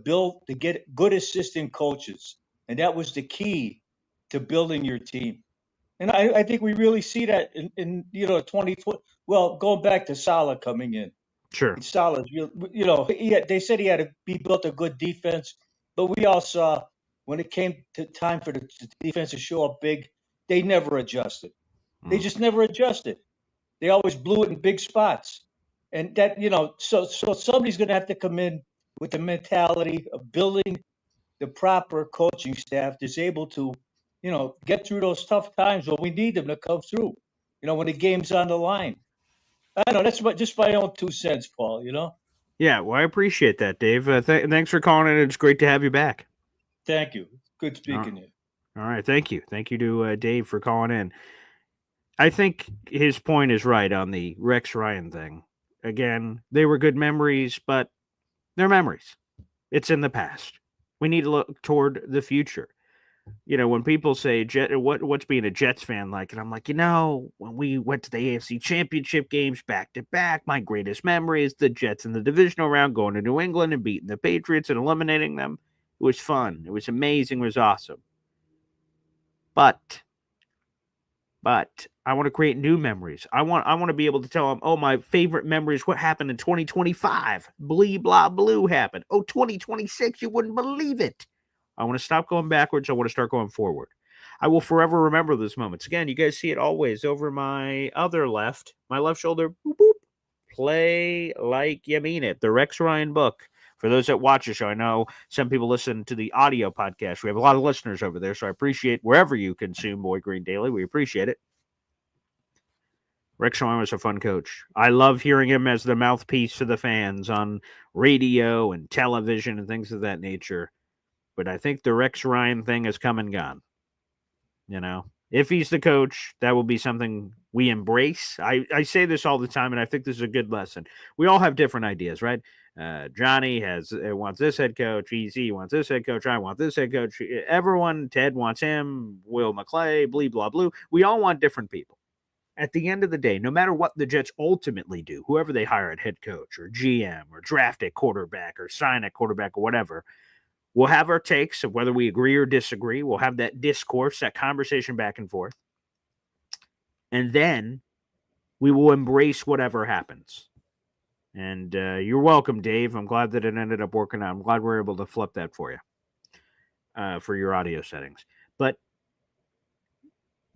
get good assistant coaches, and that was the key to building your team. And I think we really see that in 2020. Well, going back to Saleh coming in. Sure. Saleh, they said he had to be built a good defense, but we all saw when it came to time for the defense to show up big, they never adjusted. They just never adjusted. They always blew it in big spots. And that, so somebody's going to have to come in with the mentality of building the proper coaching staff that's able to, get through those tough times when we need them to come through, when the game's on the line. I don't know. That's just my own 2 cents, Paul, Yeah, well, I appreciate that, Dave. Thanks for calling in. It's great to have you back. Thank you. Good speaking to you. All right, thank you. Thank you to Dave for calling in. I think his point is right on the Rex Ryan thing. Again, they were good memories, but they're memories. It's in the past. We need to look toward the future. When people say what's being a Jets fan like, and I'm like, when we went to the AFC Championship games back to back, my greatest memory is the Jets in the divisional round, going to New England and beating the Patriots and eliminating them. It was fun. It was amazing. It was awesome. But I want to create new memories. I want to be able to tell them, oh, my favorite memory is what happened in 2025. Blee, blah, blue happened. Oh, 2026, you wouldn't believe it. I want to stop going backwards. I want to start going forward. I will forever remember those moments. Again, you guys see it always over my other left, my left shoulder. Boop, boop. Play like you mean it. The Rex Ryan book. For those that watch the show, I know some people listen to the audio podcast. We have a lot of listeners over there, so I appreciate wherever you consume Boy Green Daily. We appreciate it. Rick Swan was a fun coach. I love hearing him as the mouthpiece to the fans on radio and television and things of that nature. But I think the Rex Ryan thing has come and gone. You know, if he's the coach, that will be something we embrace. I say this all the time, and I think this is a good lesson. We all have different ideas, right? Johnny wants this head coach. EZ wants this head coach. I want this head coach. Everyone, Ted wants him. Will McClay, blee, blah, blue. We all want different people. At the end of the day, no matter what the Jets ultimately do, whoever they hire at head coach or GM or draft a quarterback or sign a quarterback or whatever, we'll have our takes of whether we agree or disagree. We'll have that discourse, that conversation back and forth. And then we will embrace whatever happens. And you're welcome, Dave. I'm glad that it ended up working out. I'm glad we're able to flip that for you, for your audio settings. But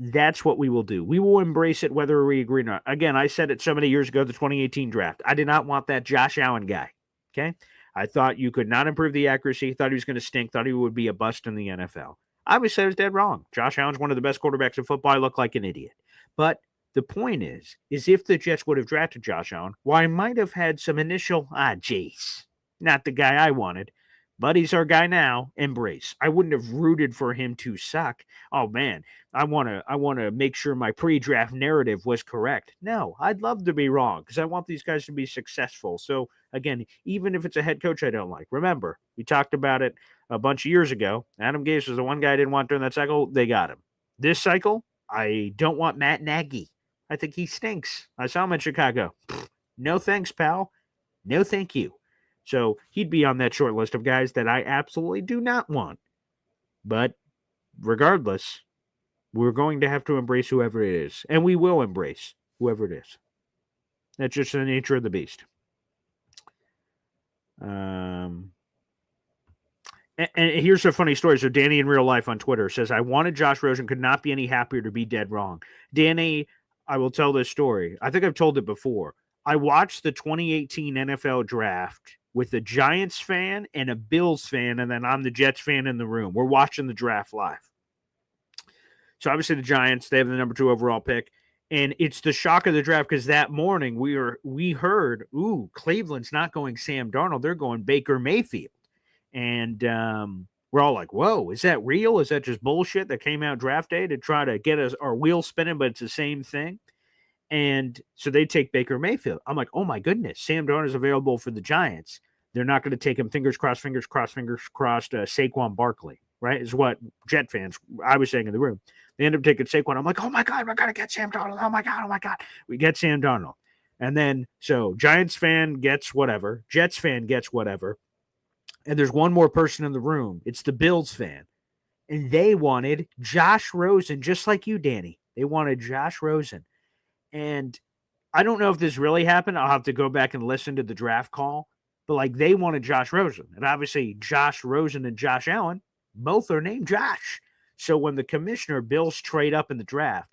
that's what we will do. We will embrace it whether we agree or not. Again, I said it so many years ago, the 2018 draft. I did not want that Josh Allen guy, okay? I thought you could not improve the accuracy, thought he was going to stink, thought he would be a bust in the NFL. Obviously, I was dead wrong. Josh Allen's one of the best quarterbacks in football. I look like an idiot. But the point is if the Jets would have drafted Josh Allen, well, I might have had some initial, geez, not the guy I wanted. But he's our guy now. Embrace. I wouldn't have rooted for him to suck. Oh man, I want to make sure my pre-draft narrative was correct. No, I'd love to be wrong because I want these guys to be successful. So again, even if it's a head coach I don't like, remember we talked about it a bunch of years ago. Adam Gase was the one guy I didn't want during that cycle. They got him. This cycle, I don't want Matt Nagy. I think he stinks. I saw him in Chicago. No thanks, pal. No thank you. So he'd be on that short list of guys that I absolutely do not want. But regardless, we're going to have to embrace whoever it is. And we will embrace whoever it is. That's just the nature of the beast. And here's a funny story. So Danny in real life on Twitter says, I wanted Josh Rosen, could not be any happier to be dead wrong. Danny, I will tell this story. I think I've told it before. I watched the 2018 NFL draft with a Giants fan and a Bills fan, and then I'm the Jets fan in the room. We're watching the draft live. So obviously the Giants, they have the number 2 overall pick, and it's the shock of the draft because that morning we heard, Cleveland's not going Sam Darnold, they're going Baker Mayfield. And we're all like, whoa, is that real? Is that just bullshit that came out draft day to try to get us our wheels spinning, but it's the same thing? And so they take Baker Mayfield. I'm like, oh my goodness, Sam Darnold is available for the Giants. They're not going to take him, fingers crossed, Saquon Barkley, right? Is what Jet fans, I was saying in the room. They end up taking Saquon. I'm like, oh my God, we're going to get Sam Darnold. Oh my God. We get Sam Darnold. And then, so Giants fan gets whatever. Jets fan gets whatever. And there's one more person in the room. It's the Bills fan. And they wanted Josh Rosen, just like you, Danny. They wanted Josh Rosen. And I don't know if this really happened. I'll have to go back and listen to the draft call. But like they wanted Josh Rosen. And obviously Josh Rosen and Josh Allen, both are named Josh. So when the commissioner, Bills trade up in the draft,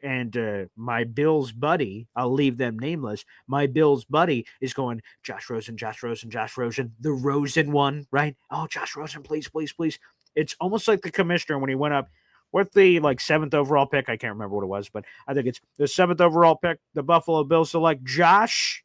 and my Bills buddy, I'll leave them nameless, my Bills buddy is going, Josh Rosen, the Rosen one, right? Oh, Josh Rosen, please. It's almost like the commissioner when he went up with the 7th overall pick. I can't remember what it was, but I think it's the 7th overall pick. The Buffalo Bills select Josh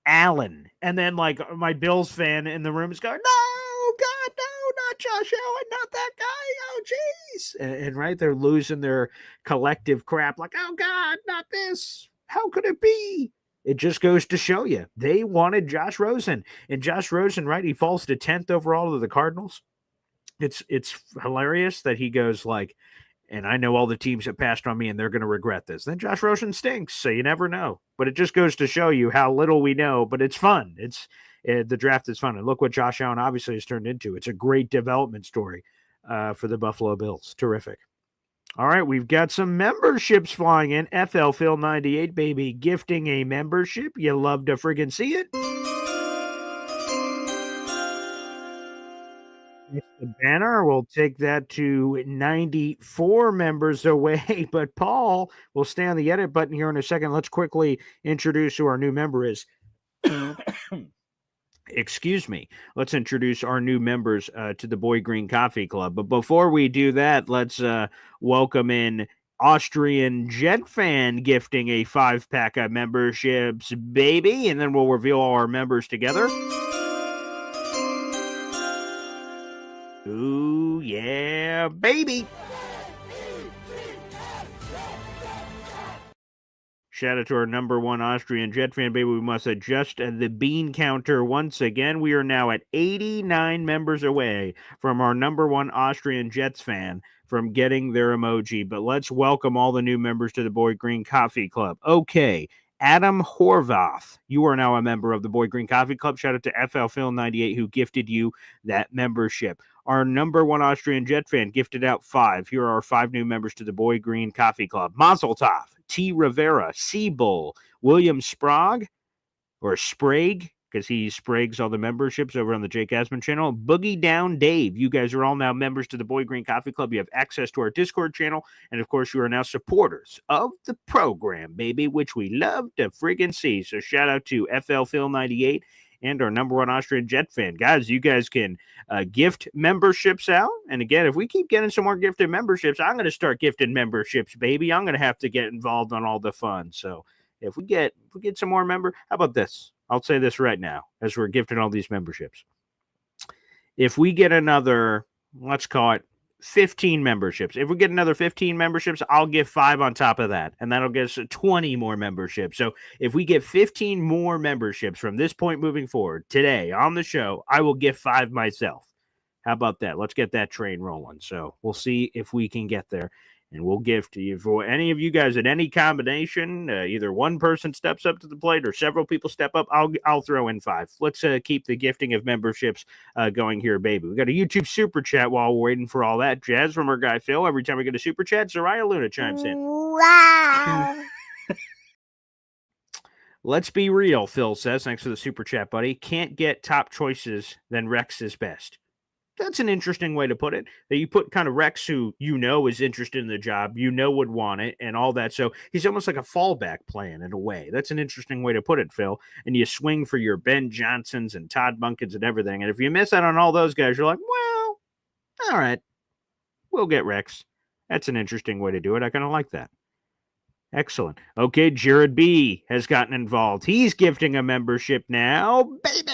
Allen. And then my Bills fan in the room is going, no, God, no, not Josh Allen, not that guy. Oh, jeez. And right, they're losing their collective crap. Like, oh, God, not this. How could it be? It just goes to show you. They wanted Josh Rosen. And Josh Rosen, right, he falls to 10th overall to the Cardinals. It's hilarious that he goes and I know all the teams that passed on me and they're going to regret this. Then Josh Rosen stinks, so you never know. But it just goes to show you how little we know, but it's fun. The draft is fun. And look what Josh Allen obviously has turned into. It's a great development story for the Buffalo Bills. Terrific. All right, we've got some memberships flying in. FL Phil 98, baby, gifting a membership. You love to friggin' see it. The banner, we'll take that to 94 members away, but Paul will stay on the edit button here in a second. Let's quickly introduce who our new member is. excuse me, let's introduce our new members to the Boy Green Coffee Club. But before we do that, let's welcome in Austrian Jet Fan gifting a 5-pack of memberships, baby. And then we'll reveal all our members together. Ooh, yeah, baby. Shout out to our number one Austrian Jet Fan, baby. We must adjust the bean counter once again. We are now at 89 members away from our number one Austrian Jets fan from getting their emoji. But let's welcome all the new members to the Boy Green Coffee Club. Okay, Adam Horvath, you are now a member of the Boy Green Coffee Club. Shout out to FL Phil 98 who gifted you that membership. Our number one Austrian Jet fan gifted out 5. Here are our 5 new members to the Boy Green Coffee Club. Mazel Tov, T. Rivera, Seabull, William Sprague, or Sprague, because he spragues all the memberships over on the Jake Asman channel. Boogie Down Dave, you guys are all now members to the Boy Green Coffee Club. You have access to our Discord channel, and of course, you are now supporters of the program, baby, which we love to friggin' see. So shout out to FL Phil 98 and our number one Austrian Jet fan. Guys, you guys can gift memberships out. And again, if we keep getting some more gifted memberships, I'm going to start gifting memberships, baby. I'm going to have to get involved on all the fun. So if we get some more how about this? I'll say this right now as we're gifting all these memberships. If we get another, let's call it 15 memberships. If we get another 15 memberships, I'll give 5 on top of that, and that'll get us 20 more memberships. So if we get 15 more memberships from this point moving forward today on the show, I will give 5 myself. How about that? Let's get that train rolling. So we'll see if we can get there, and we'll gift to you for any of you guys at any combination. Either one person steps up to the plate or several people step up. I'll throw in 5. Let's keep the gifting of memberships going here, baby. We got a YouTube super chat while we're waiting for all that jazz from our guy Phil. Every time we get a super chat, Zariah Luna chimes in. Wow. Let's be real, Phil says. Thanks for the super chat, buddy. Can't get top choices, then Rex is best. That's an interesting way to put it. That you put kind of Rex, who you know is interested in the job, you know would want it, and all that. So he's almost like a fallback plan in a way. That's an interesting way to put it, Phil. And you swing for your Ben Johnsons and Todd Bunkins and everything. And if you miss out on all those guys, you're like, well, all right, we'll get Rex. That's an interesting way to do it. I kind of like that. Excellent. Okay, Jared B has gotten involved. He's gifting a membership now, baby.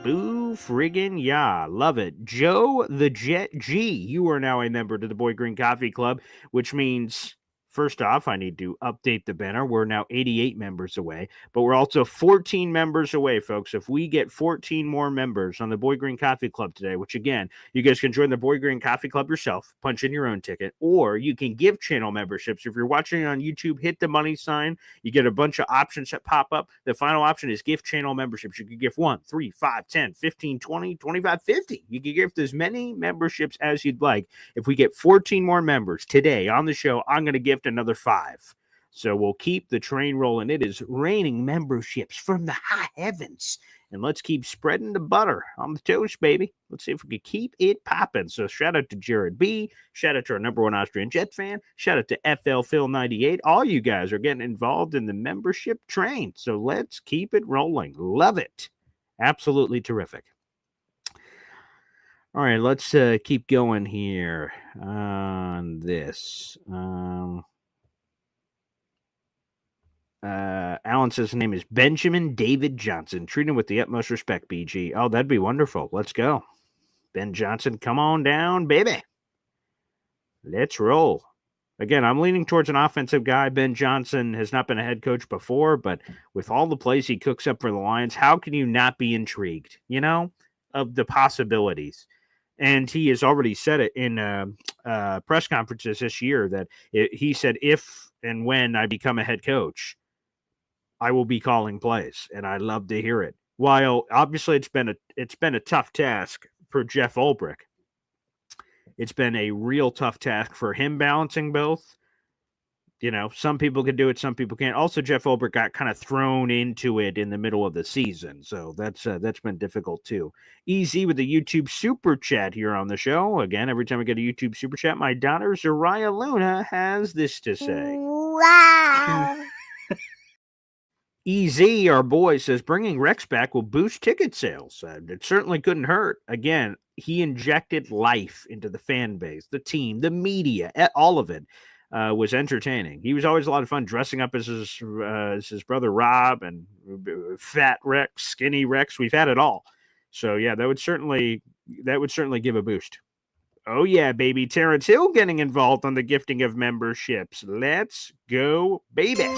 Boo friggin' yeah. Love it. Joe the Jet G, you are now a member to the Boy Green Coffee Club, which means, first off, I need to update the banner. We're now 88 members away, but we're also 14 members away, folks. If we get 14 more members on the Boy Green Coffee Club today, which again, you guys can join the Boy Green Coffee Club yourself, punch in your own ticket, or you can give channel memberships. If you're watching on YouTube, hit the money sign. You get a bunch of options that pop up. The final option is gift channel memberships. You can gift 1, 3, 5, 10, 15, 20, 25, 50. You can gift as many memberships as you'd like. If we get 14 more members today on the show, I'm going to gift another 5. So we'll keep the train rolling. It is raining memberships from the high heavens. And let's keep spreading the butter on the toast, baby. Let's see if we can keep it popping. So shout out to Jared B. Shout out to our number one Austrian Jet fan. Shout out to FL Phil 98. All you guys are getting involved in the membership train. So let's keep it rolling. Love it. Absolutely terrific. All right, let's keep going here on this. Alan says his name is Benjamin David Johnson. Treat him with the utmost respect, BG. Oh, that'd be wonderful. Let's go. Ben Johnson, come on down, baby. Let's roll. Again, I'm leaning towards an offensive guy. Ben Johnson has not been a head coach before, but with all the plays he cooks up for the Lions, how can you not be intrigued, of the possibilities? And he has already said it in press conferences this year that he said, if and when I become a head coach, I will be calling plays, and I love to hear it. While obviously it's been a tough task for Jeff Ulbrich, it's been a real tough task for him balancing both. Some people can do it, some people can't. Also, Jeff Ulbrich got kind of thrown into it in the middle of the season, so that's been difficult too. Easy with the YouTube super chat here on the show. Again, every time I get a YouTube super chat, my daughter Zariah Luna has this to say. Wow. EZ, our boy, says bringing Rex back will boost ticket sales. It certainly couldn't hurt. Again, he injected life into the fan base, the team, the media, all of it. Was entertaining. He was always a lot of fun dressing up as his brother Rob and Fat Rex, Skinny Rex. We've had it all. So yeah, that would certainly give a boost. Oh yeah, baby. Terrence Hill getting involved on the gifting of memberships. Let's go, baby.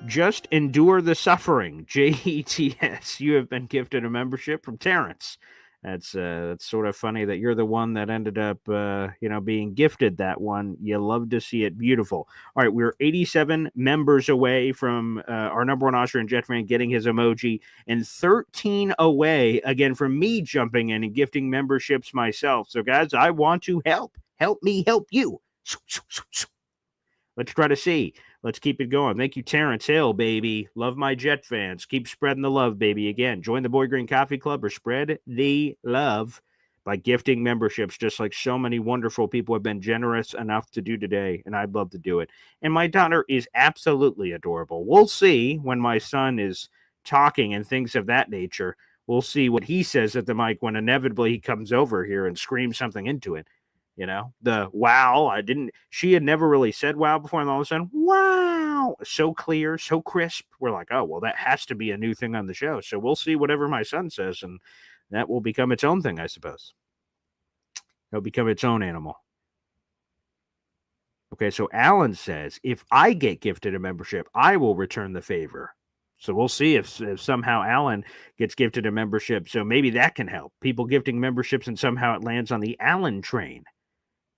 Just endure the suffering. JETS. You have been gifted a membership from Terrence. That's sort of funny that you're the one that ended up, being gifted that one. You love to see it. Beautiful. All right, we're 87 members away from our number one Austrian Jet fan getting his emoji, and 13 away, again, from me jumping in and gifting memberships myself. So, guys, I want to help. Help me help you. Let's try to see. Let's keep it going. Thank you, Terrence Hill, baby. Love my Jet fans. Keep spreading the love, baby. Again, join the Boy Green Coffee Club or spread the love by gifting memberships, just like so many wonderful people have been generous enough to do today, and I'd love to do it. And my daughter is absolutely adorable. We'll see when my son is talking and things of that nature. We'll see what he says at the mic when inevitably he comes over here and screams something into it. You know, the wow, she had never really said wow before, and all of a sudden, wow, so clear, so crisp. We're like, oh, well, that has to be a new thing on the show. So we'll see whatever my son says, and that will become its own thing, I suppose. It'll become its own animal. Okay, so Alan says, if I get gifted a membership, I will return the favor. So we'll see if somehow Alan gets gifted a membership. So maybe that can help. People gifting memberships, and somehow it lands on the Alan train.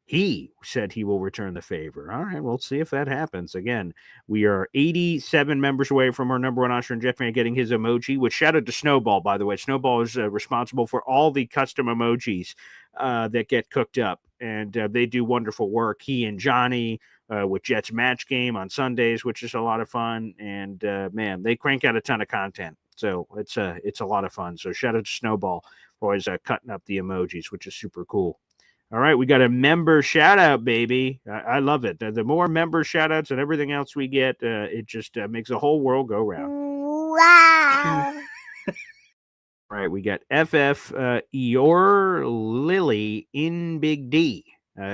He said he will return the favor. All right, we'll see if that happens. Again, we are 87 members away from our number one Austrian Jet fan getting his emoji, which shout out to Snowball, by the way. Snowball is responsible for all the custom emojis that get cooked up, and they do wonderful work. He and Johnny with Jets Match Game on Sundays, which is a lot of fun, and man, they crank out a ton of content. So it's a lot of fun. So shout out to Snowball for always cutting up the emojis, which is super cool. All right, we got a member shout out, baby. I love it. The more member shout outs and everything else we get, it just makes the whole world go round. Wow. All right, we got FF Eor Lily in Big D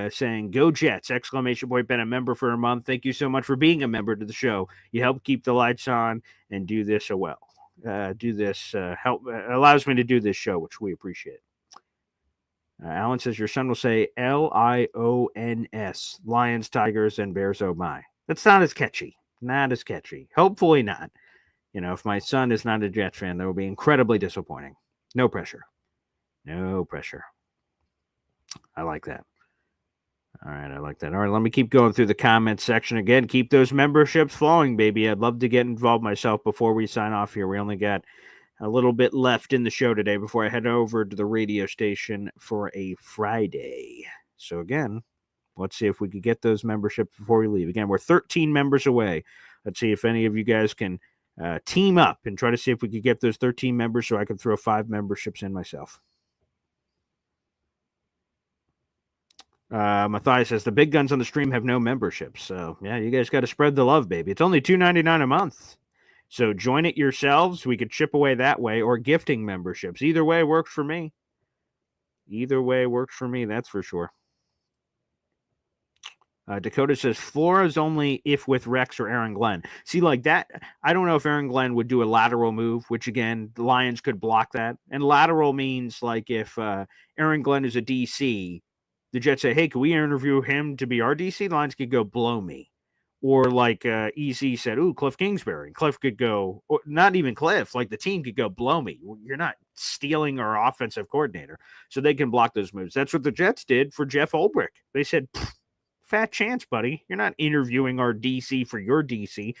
saying, go Jets, exclamation point, been a member for a month. Thank you so much for being a member to the show. You help keep the lights on and do this help allows me to do this show, which we appreciate. Alan says your son will say Lions, Lions, Tigers, and Bears. Oh my! That's not as catchy. Not as catchy. Hopefully not. You know, if my son is not a Jets fan, that will be incredibly disappointing. No pressure. No pressure. I like that. All right, I like that. All right, let me keep going through the comments section again. Keep those memberships flowing, baby. I'd love to get involved myself before we sign off here. We only got a little bit left in the show today before I head over to the radio station for a Friday. So again, let's see if we could get those memberships before we leave. Again, we're 13 members away. Let's see if any of you guys can team up and try to see if we could get those 13 members so I can throw 5 memberships in myself. Matthias says the big guns on the stream have no memberships. So yeah, you guys got to spread the love, baby. It's only $2.99 a month. So join it yourselves. We could chip away that way, or gifting memberships. Either way works for me. Either way works for me, that's for sure. Dakota says Flores only if with Rex or Aaron Glenn. See, like that, I don't know if Aaron Glenn would do a lateral move, which again, the Lions could block that. And lateral means like if Aaron Glenn is a DC, the Jets say, hey, can we interview him to be our DC? The Lions could go blow me. Or like EZ said, ooh, Cliff Kingsbury. And Cliff could go, or not even Cliff, like the team could go blow me. You're not stealing our offensive coordinator. So they can block those moves. That's what the Jets did for Jeff Ulbrich. They said, fat chance, buddy. You're not interviewing our DC for your DC.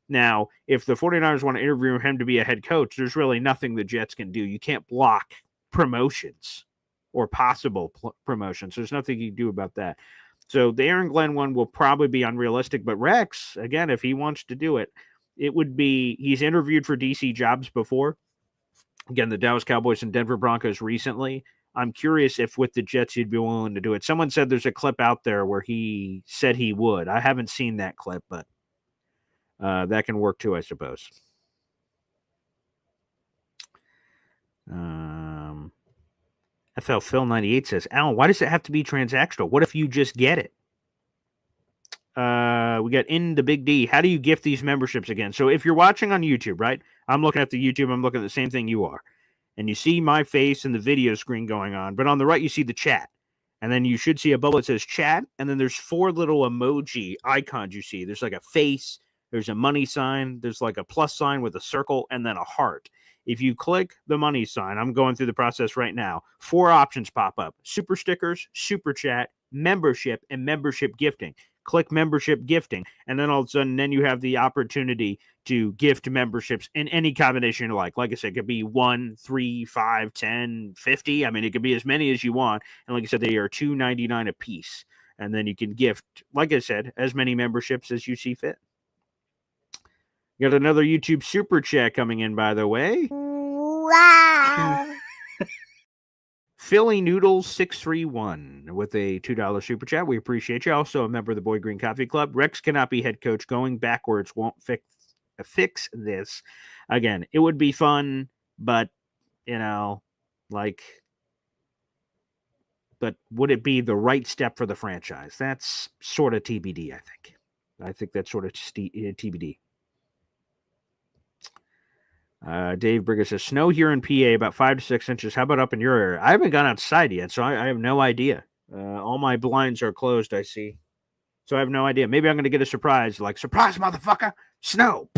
Now, if the 49ers want to interview him to be a head coach, there's really nothing the Jets can do. You can't block promotions or possible promotions. There's nothing you can do about that. So the Aaron Glenn one will probably be unrealistic, but Rex, again, if he wants to do it, it would be, he's interviewed for DC jobs before. Again, the Dallas Cowboys and Denver Broncos recently. I'm curious if with the Jets he'd be willing to do it. Someone said there's a clip out there where he said he would. I haven't seen that clip, but that can work too, I suppose. FL Phil 98 says, Alan, why does it have to be transactional? What if you just get it? We got In the Big D. How do you gift these memberships again? So if you're watching on YouTube, right? I'm looking at the YouTube. I'm looking at the same thing you are. And you see my face and the video screen going on. But on the right, you see the chat. And then you should see a bubble that says chat. And then there's 4 little emoji icons you see. There's like a face. There's a money sign. There's like a plus sign with a circle and then a heart. If you click the money sign, I'm going through the process right now. 4 options pop up. Super stickers, super chat, membership, and membership gifting. Click membership gifting, and then all of a sudden, then you have the opportunity to gift memberships in any combination you like. Like I said, it could be 1, 3, 5, 10, 50. I mean, it could be as many as you want. And like I said, they are $2.99 a piece. And then you can gift, like I said, as many memberships as you see fit. Got another YouTube super chat coming in, by the way. Wow. Philly Noodles 631 with a $2 super chat. We appreciate you. Also a member of the Boy Green Coffee Club. Rex cannot be head coach. Going backwards won't fix this. Again, it would be fun, but but would it be the right step for the franchise? That's sort of TBD, I think. I think that's sort of TBD. Dave Brigger says, snow here in PA about 5 to 6 inches. How about up in your area? I haven't gone outside yet, so I have no idea. All my blinds are closed, I see. So I have no idea. Maybe I'm going to get a surprise, like, surprise, motherfucker, snow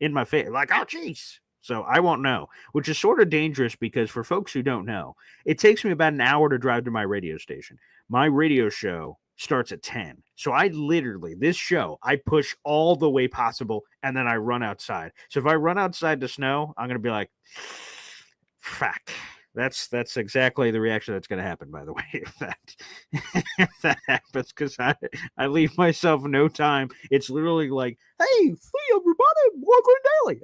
in my face. Like, oh, jeez. So I won't know, which is sort of dangerous because for folks who don't know, it takes me about an hour to drive to my radio station. My radio show starts at 10. So I literally, this show, I push all the way possible, and then I run outside. So if I run outside to snow, I'm going to be like, fuck. That's exactly the reaction that's going to happen, by the way, if that happens, because I leave myself no time. It's literally like, hey, see everybody, Boy Green Daily.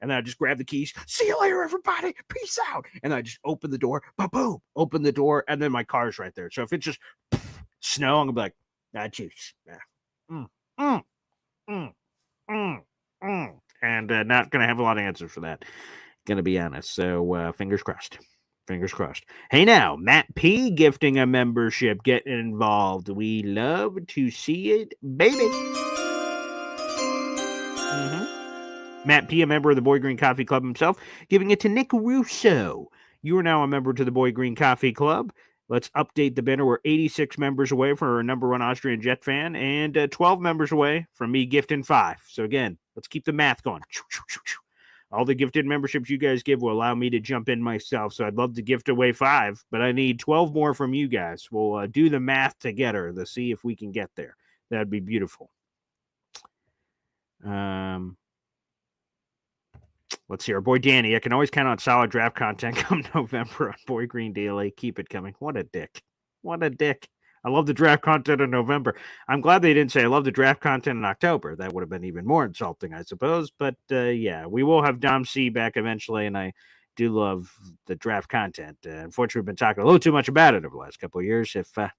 And then I just grab the keys. See you later, everybody. Peace out. And I just open the door. Boom. Open the door. And then my car's right there. So if it's just snow, I'm going to be like, juice. And not going to have a lot of answers for that. Going to be honest. So fingers crossed. Fingers crossed. Hey now, Matt P gifting a membership. Get involved. We love to see it, baby. Matt P, a member of the Boy Green Coffee Club himself, giving it to Nick Russo. You are now a member to the Boy Green Coffee Club. Let's update the banner. We're 86 members away from our number 1 Austrian Jet fan and 12 members away from me gifting 5. So again, let's keep the math going. All the gifted memberships you guys give will allow me to jump in myself. So I'd love to gift away 5, but I need 12 more from you guys. We'll do the math together to see if we can get there. That'd be beautiful. Let's see. Our boy Danny, I can always count on solid draft content come November on Boy Green Daily. Keep it coming. What a dick. What a dick. I love the draft content in November. I'm glad they didn't say I love the draft content in October. That would have been even more insulting, I suppose. But yeah, we will have Dom C back eventually, and I do love the draft content. Unfortunately, we've been talking a little too much about it over the last couple of years, if we're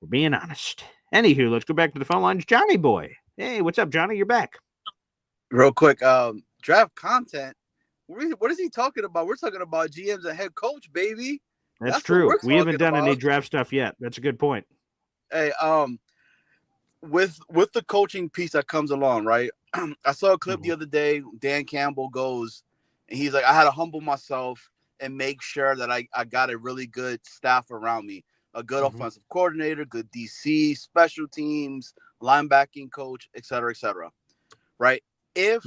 being honest. Anywho, let's go back to the phone lines. Johnny boy. Hey, what's up, Johnny? You're back. Real quick, draft content. What is he talking about? We're talking about GMs and head coach, baby. That's true. We haven't done any draft stuff yet. That's a good point. Hey, with the coaching piece that comes along, right? I saw a clip the other day. Dan Campbell goes, and he's like, I had to humble myself and make sure that I got a really good staff around me. A good offensive coordinator, good DC, special teams, linebacking coach, et cetera, right? If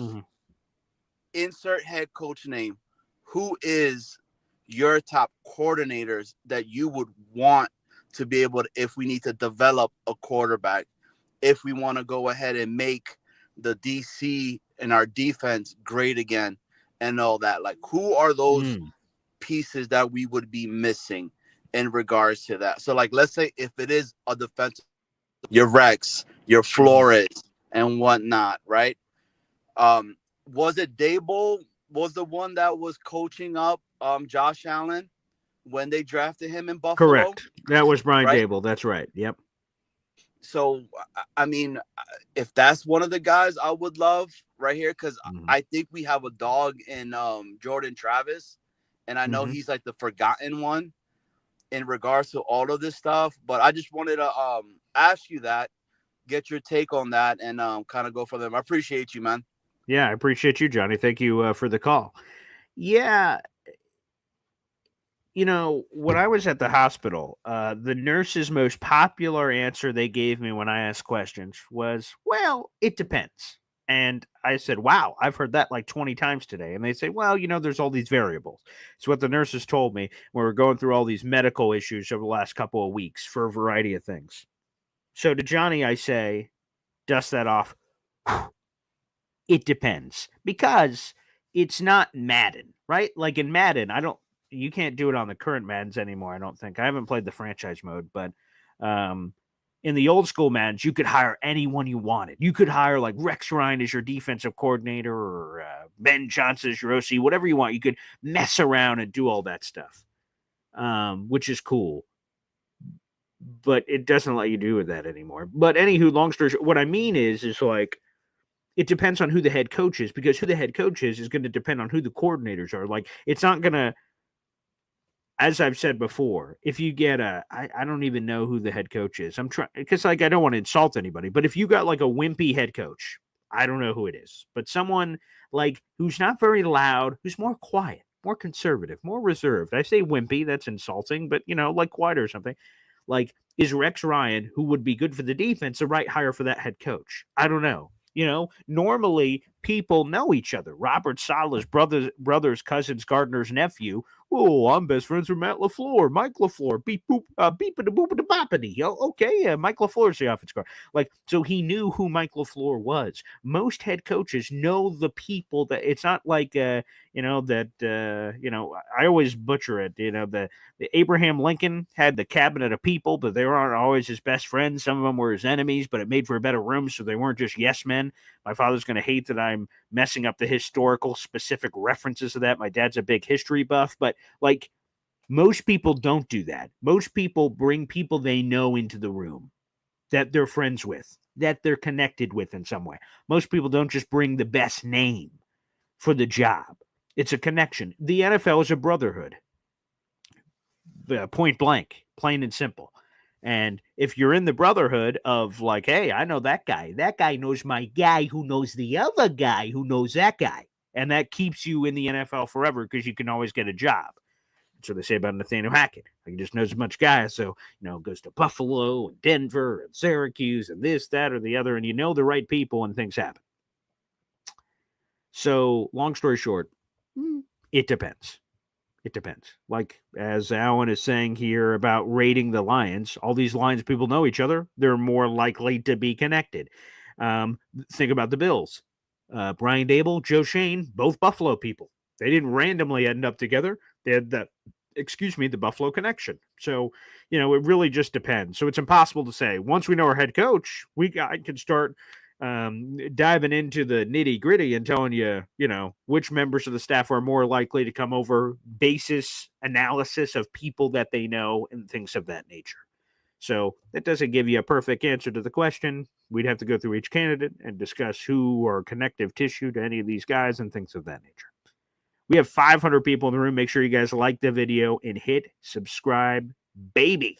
insert head coach name, who is your top coordinators that you would want to be able to, if we need to develop a quarterback, if we want to go ahead and make the DC and our defense great again and all that, like who are those pieces that we would be missing in regards to that? So like, let's say if it is a defensive, your Rex, your Flores and whatnot, right? Was it Dable was the one that was coaching up Josh Allen when they drafted him in Buffalo? Correct. That was Brian Dable. That's right. Yep. So, I mean, if that's one of the guys I would love right here, because I think we have a dog in Jordan Travis, and I know he's like the forgotten one in regards to all of this stuff. But I just wanted to ask you that, get your take on that, and kind of go from there. I appreciate you, man. Yeah, I appreciate you, Johnny. Thank you for the call. Yeah. You know, when I was at the hospital, the nurse's most popular answer they gave me when I asked questions was, well, it depends. And I said, wow, I've heard that like 20 times today. And they say, well, you know, there's all these variables. It's what the nurses told me when we were going through all these medical issues over the last couple of weeks for a variety of things. So to Johnny, I say, dust that off. It depends, because it's not Madden, right? Like in Madden, you can't do it on the current Maddens anymore, I don't think. I haven't played the franchise mode, but in the old school Maddens, you could hire anyone you wanted. You could hire like Rex Ryan as your defensive coordinator, or Ben Johnson as your OC, whatever you want. You could mess around and do all that stuff, which is cool. But it doesn't let you do that anymore. But anywho, long story short, what I mean is like, it depends on who the head coach is, because who the head coach is going to depend on who the coordinators are. Like, it's not going to, as I've said before, if you get I don't even know who the head coach is. I'm trying, because like, I don't want to insult anybody, but if you got like a wimpy head coach, I don't know who it is, but someone like who's not very loud, who's more quiet, more conservative, more reserved. I say wimpy, that's insulting, but you know, like quiet or something. Like, is Rex Ryan, who would be good for the defense, the right hire for that head coach? I don't know. You know, normally people know each other. Robert Saleh's brother's cousin's Gardner's nephew. Oh, I'm best friends with Matt LaFleur, Mike LaFleur, beep boop, beepity boopity boppity. Oh, okay, yeah, Mike LaFleur's the offense guard. Like, so he knew who Mike LaFleur was. Most head coaches know the people that. It's not like you know, that you know, I always butcher it. You know, the Abraham Lincoln had the cabinet of people, but they weren't always his best friends. Some of them were his enemies, but it made for a better room, so they weren't just yes men. My father's going to hate that I'm messing up the historical specific references of that. My dad's a big history buff, but like, most people don't do that. Most people bring people they know into the room, that they're friends with, that they're connected with in some way. Most people don't just bring the best name for the job. It's a connection. The NFL is a brotherhood. Point blank, plain and simple. And if you're in the brotherhood of like, hey, I know that guy knows my guy who knows the other guy who knows that guy. And that keeps you in the NFL forever, because you can always get a job. That's what they say about Nathaniel Hackett. He just knows as much guys. So, you know, goes to Buffalo and Denver and Syracuse and this, that, or the other. And you know the right people and things happen. So long story short, it depends. It depends. Like, as Alan is saying here about rating the Lions, all these Lions people know each other. They're more likely to be connected. Think about the Bills. Brian Dable, Joe Shane, both Buffalo people. They didn't randomly end up together. They had the Buffalo connection. So, you know, it really just depends. So it's impossible to say. Once we know our head coach, I can start diving into the nitty gritty and telling you, you know, which members of the staff are more likely to come over, basis analysis of people that they know and things of that nature. So that doesn't give you a perfect answer to the question. We'd have to go through each candidate and discuss who are connective tissue to any of these guys and things of that nature. We have 500 people in the room. Make sure you guys like the video and hit subscribe, baby.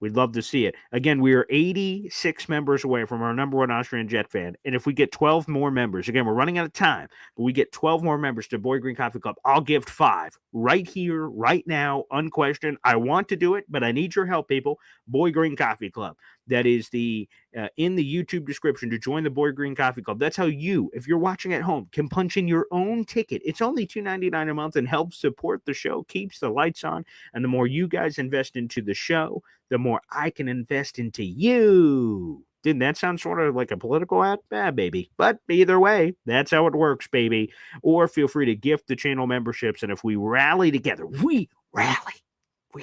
We'd love to see it. Again, we are 86 members away from our number one Austrian Jet fan. And if we get 12 more members, again, we're running out of time, but we get 12 more members to Boy Green Coffee Club, I'll gift 5 right here, right now, unquestioned. I want to do it, but I need your help, people. Boy Green Coffee Club. That is the in the YouTube description to join the Boy Green Coffee Club. That's how you, if you're watching at home, can punch in your own ticket. It's only $2.99 a month and helps support the show, keeps the lights on. And the more you guys invest into the show, the more I can invest into you. Didn't that sound sort of like a political ad? Baby. But either way, that's how it works, baby. Or feel free to gift the channel memberships. And if we rally together, we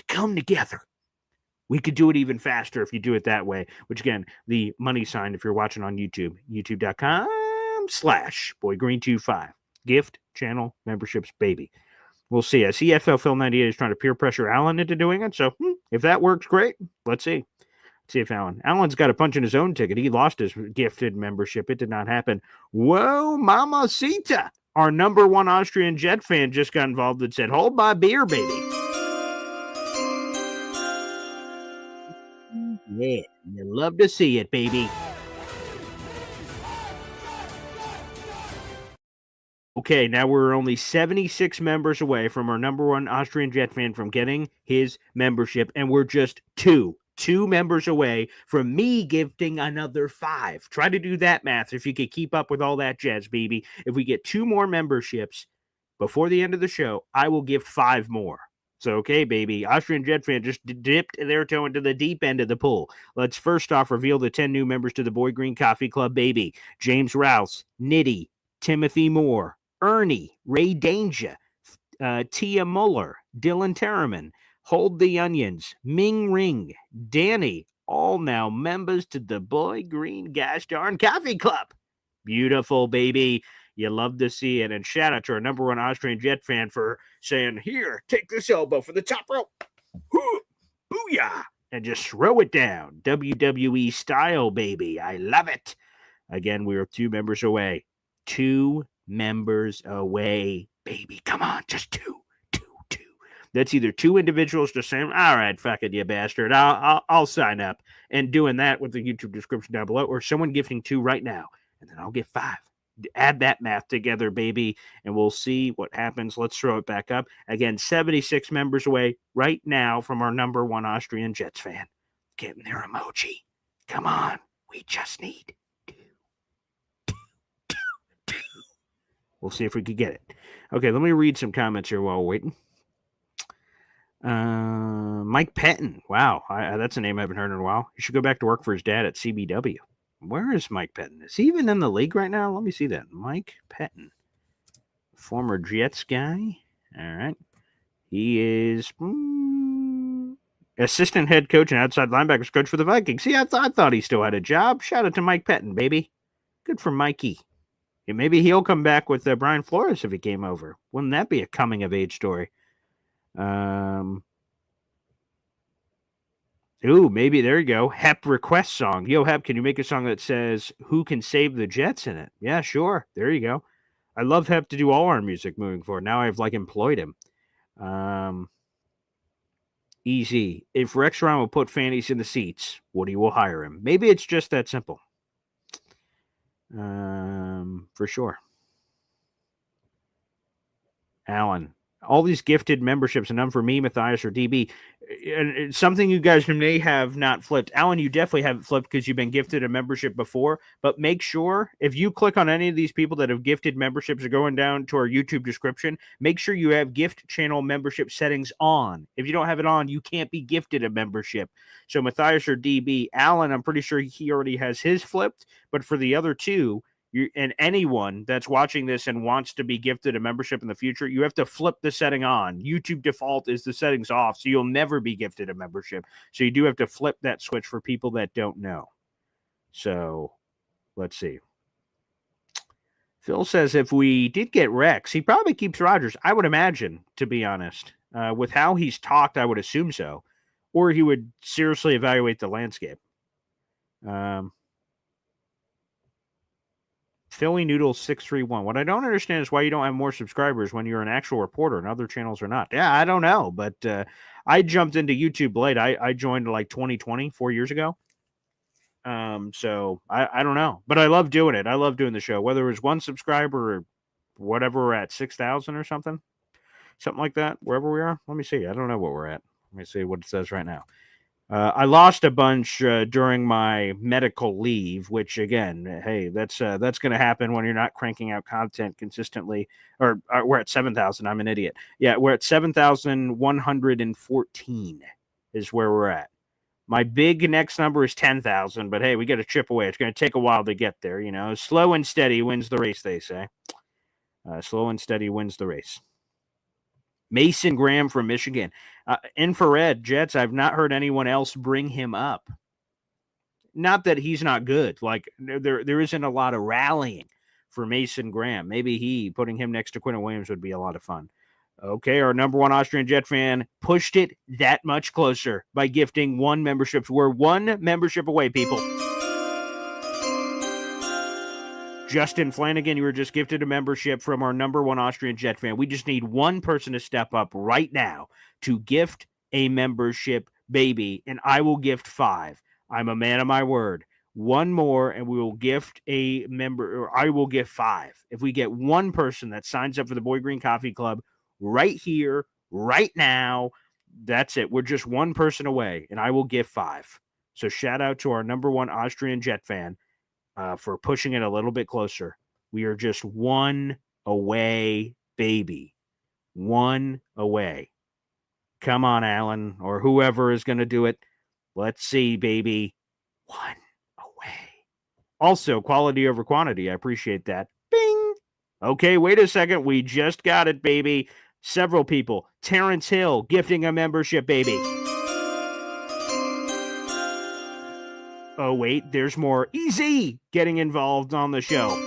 come together. We could do it even faster if you do it that way, which again, the money sign, if you're watching on YouTube, youtube.com/boygreen25. Gift channel memberships, baby. We'll see. I see FL Phil 98 is trying to peer pressure Alan into doing it. So if that works, great. Let's see. See if Alan's got a punch in his own ticket. He lost his gifted membership. It did not happen. Whoa, mamacita. Our number one Austrian Jet fan just got involved and said, hold my beer, baby. Yeah, you love to see it, baby. Okay, now we're only 76 members away from our number one Austrian Jet fan from getting his membership, and we're just two members away from me gifting another 5. Try to do that math if you could keep up with all that jazz, baby. If we get 2 more memberships before the end of the show, I will gift 5 more. So, okay, baby, Austrian Jet fan just dipped their toe into the deep end of the pool. Let's first off reveal the 10 new members to the Boy Green Coffee Club, baby. James Rouse, Nitty, Timothy Moore, Ernie, Ray Danger, Tia Muller, Dylan Terraman, Hold the Onions, Ming Ring, Danny, all now members to the Boy Green Gosh Darn Coffee Club. Beautiful, baby. You love to see it. And shout out to our number one Austrian Jet fan for saying, here, take this elbow for the top rope. Booyah. And just throw it down. WWE style, baby. I love it. Again, we are 2 members away. 2 members away, baby. Come on, just 2. That's either 2 individuals just saying, all right, fuck it, you bastard. I'll sign up. And doing that with the YouTube description down below, or someone gifting 2 right now. And then I'll get 5. Add that math together, baby, and we'll see what happens. Let's throw it back up. Again, 76 members away right now from our number one Austrian Jets fan. Getting their emoji. Come on. We just need 2. We'll see if we can get it. Okay, let me read some comments here while we're waiting. Mike Pettin. Wow, that's a name I haven't heard in a while. He should go back to work for his dad at CBW. Where is Mike Pettin? Is he even in the league right now? Let me see that. Mike Pettin. Former Jets guy. All right. He is assistant head coach and outside linebackers coach for the Vikings. See, I thought he still had a job. Shout out to Mike Pettin, baby. Good for Mikey. And maybe he'll come back with Brian Flores if he came over. Wouldn't that be a coming-of-age story? Ooh, maybe there you go. Hep request song. Yo, Hep, can you make a song that says "Who Can Save the Jets" in it? Yeah, sure. There you go. I love Hep to do all our music moving forward. Now I've employed him. Easy. If Rex Ryan will put fannies in the seats, Woody will hire him. Maybe it's just that simple. For sure. Alan. All these gifted memberships, and none for me, Matthias, or DB. And it's something you guys may have not flipped. Alan, you definitely haven't flipped because you've been gifted a membership before. But make sure, if you click on any of these people that have gifted memberships or going down to our YouTube description, make sure you have gift channel membership settings on. If you don't have it on, you can't be gifted a membership. So Matthias or DB, Alan, I'm pretty sure he already has his flipped. But for the other 2, and anyone that's watching this and wants to be gifted a membership in the future, you have to flip the setting on. YouTube default is the settings off, so you'll never be gifted a membership. So you do have to flip that switch for people that don't know. So let's see. Phil says if we did get Rex, he probably keeps Rodgers. I would imagine, to be honest. With how he's talked, I would assume so. Or he would seriously evaluate the landscape. Philly Noodles 631. What I don't understand is why you don't have more subscribers when you're an actual reporter and other channels are not. Yeah, I don't know, but I jumped into YouTube late. I joined 2020, 4 years ago. So I don't know, but I love doing it. I love doing the show, whether it was 1 subscriber or whatever we're at, 6,000 or something like that, wherever we are. Let me see. I don't know what we're at. Let me see what it says right now. I lost a bunch during my medical leave, which again, hey, that's going to happen when you're not cranking out content consistently. Or we're at 7,000. I'm an idiot. Yeah, we're at 7,114 is where we're at. My big next number is 10,000, but hey, we got to chip away. It's going to take a while to get there. Slow and steady wins the race, they say. Slow and steady wins the race. Mason Graham from Michigan. Infrared Jets, I've not heard anyone else bring him up. Not that he's not good. There isn't a lot of rallying for Mason Graham. Maybe putting him next to Quinton Williams would be a lot of fun. Okay, our number one Austrian Jet fan pushed it that much closer by gifting one membership. We're one membership away, people. Justin Flanagan, you were just gifted a membership from our number one Austrian Jet fan. We just need one person to step up right now to gift a membership, baby, and I will gift 5. I'm a man of my word. One more, and we will gift a member, or I will gift 5. If we get one person that signs up for the Boy Green Coffee Club right here, right now, that's it. We're just one person away, and I will gift 5. So shout out to our number one Austrian Jet fan for pushing it a little bit closer. We are just one away, baby. One away. Come on, Alan, or whoever is going to do it. Let's see, baby. One away. Also, quality over quantity. I appreciate that. Bing. Okay, wait a second. We just got it, baby. Several people. Terrence Hill gifting a membership, baby. Oh, wait, there's more. Easy getting involved on the show.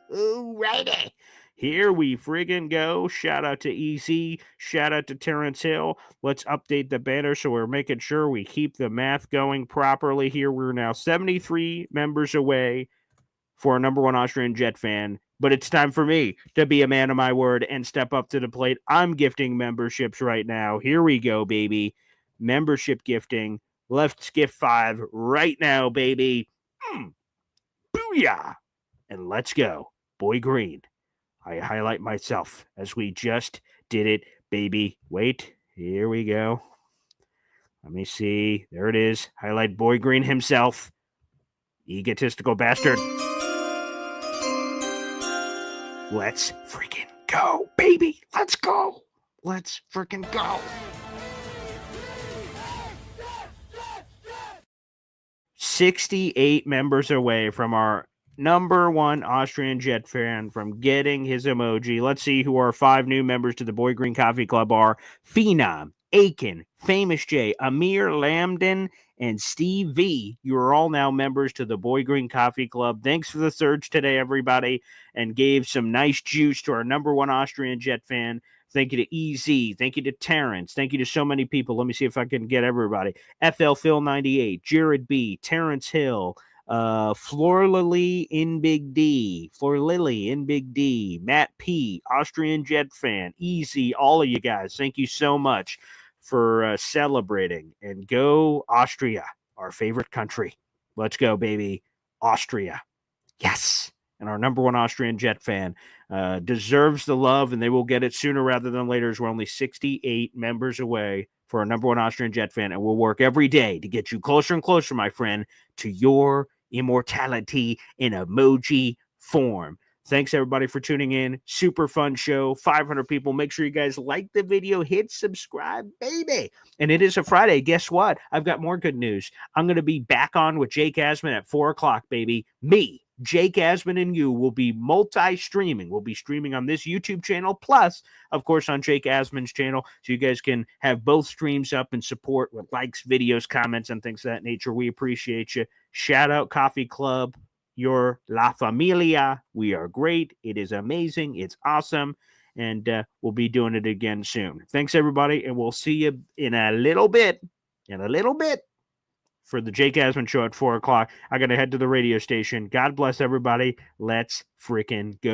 Righty. Here we friggin' go. Shout out to EC. Shout out to Terrence Hill. Let's update the banner so we're making sure we keep the math going properly here. We're now 73 members away for our number one Austrian Jet fan. But it's time for me to be a man of my word and step up to the plate. I'm gifting memberships right now. Here we go, baby. Membership gifting. Let's gift 5 right now, baby. Booyah. And let's go. Boy Green. I highlight myself as we just did it, baby. Wait, here we go. Let me see. There it is. Highlight Boy Green himself. Egotistical bastard. Let's freaking go, baby. Let's go. Let's freaking go. 68 members away from our number one Austrian Jet fan from getting his emoji. Let's see who our 5 new members to the Boy Green Coffee Club are. Phenom, Aiken, Famous J, Amir Lambden, and Steve V. You are all now members to the Boy Green Coffee Club. Thanks for the surge today, everybody, and gave some nice juice to our number one Austrian Jet fan. Thank you to EZ. Thank you to Terrence. Thank you to so many people. Let me see if I can get everybody. FL Phil 98, Jared B, Terrence Hill, Flor Lily in Big D, Matt P, Austrian Jet fan, Easy, all of you guys. Thank you so much for celebrating. And go Austria, our favorite country. Let's go, baby. Austria. Yes. And our number one Austrian Jet fan deserves the love, and they will get it sooner rather than later, as we're only 68 members away for our number one Austrian Jet fan, and we'll work every day to get you closer and closer, my friend, to your immortality in emoji form. Thanks, everybody, for tuning in. Super fun show. 500 people. Make sure you guys like the video. Hit subscribe, baby. And it is a Friday. Guess what? I've got more good news. I'm going to be back on with Jake Asman at 4 o'clock, baby. Me, Jake Asman, and you will be multi-streaming. We'll be streaming on this YouTube channel, plus, of course, on Jake Asman's channel, so you guys can have both streams up and support with likes, videos, comments, and things of that nature. We appreciate you. Shout out Coffee Club. You're La Familia. We are great. It is amazing. It's awesome. And we'll be doing it again soon. Thanks, everybody. And we'll see you in a little bit. For the Jake Asman Show at 4 o'clock. I got to head to the radio station. God bless everybody. Let's freaking go.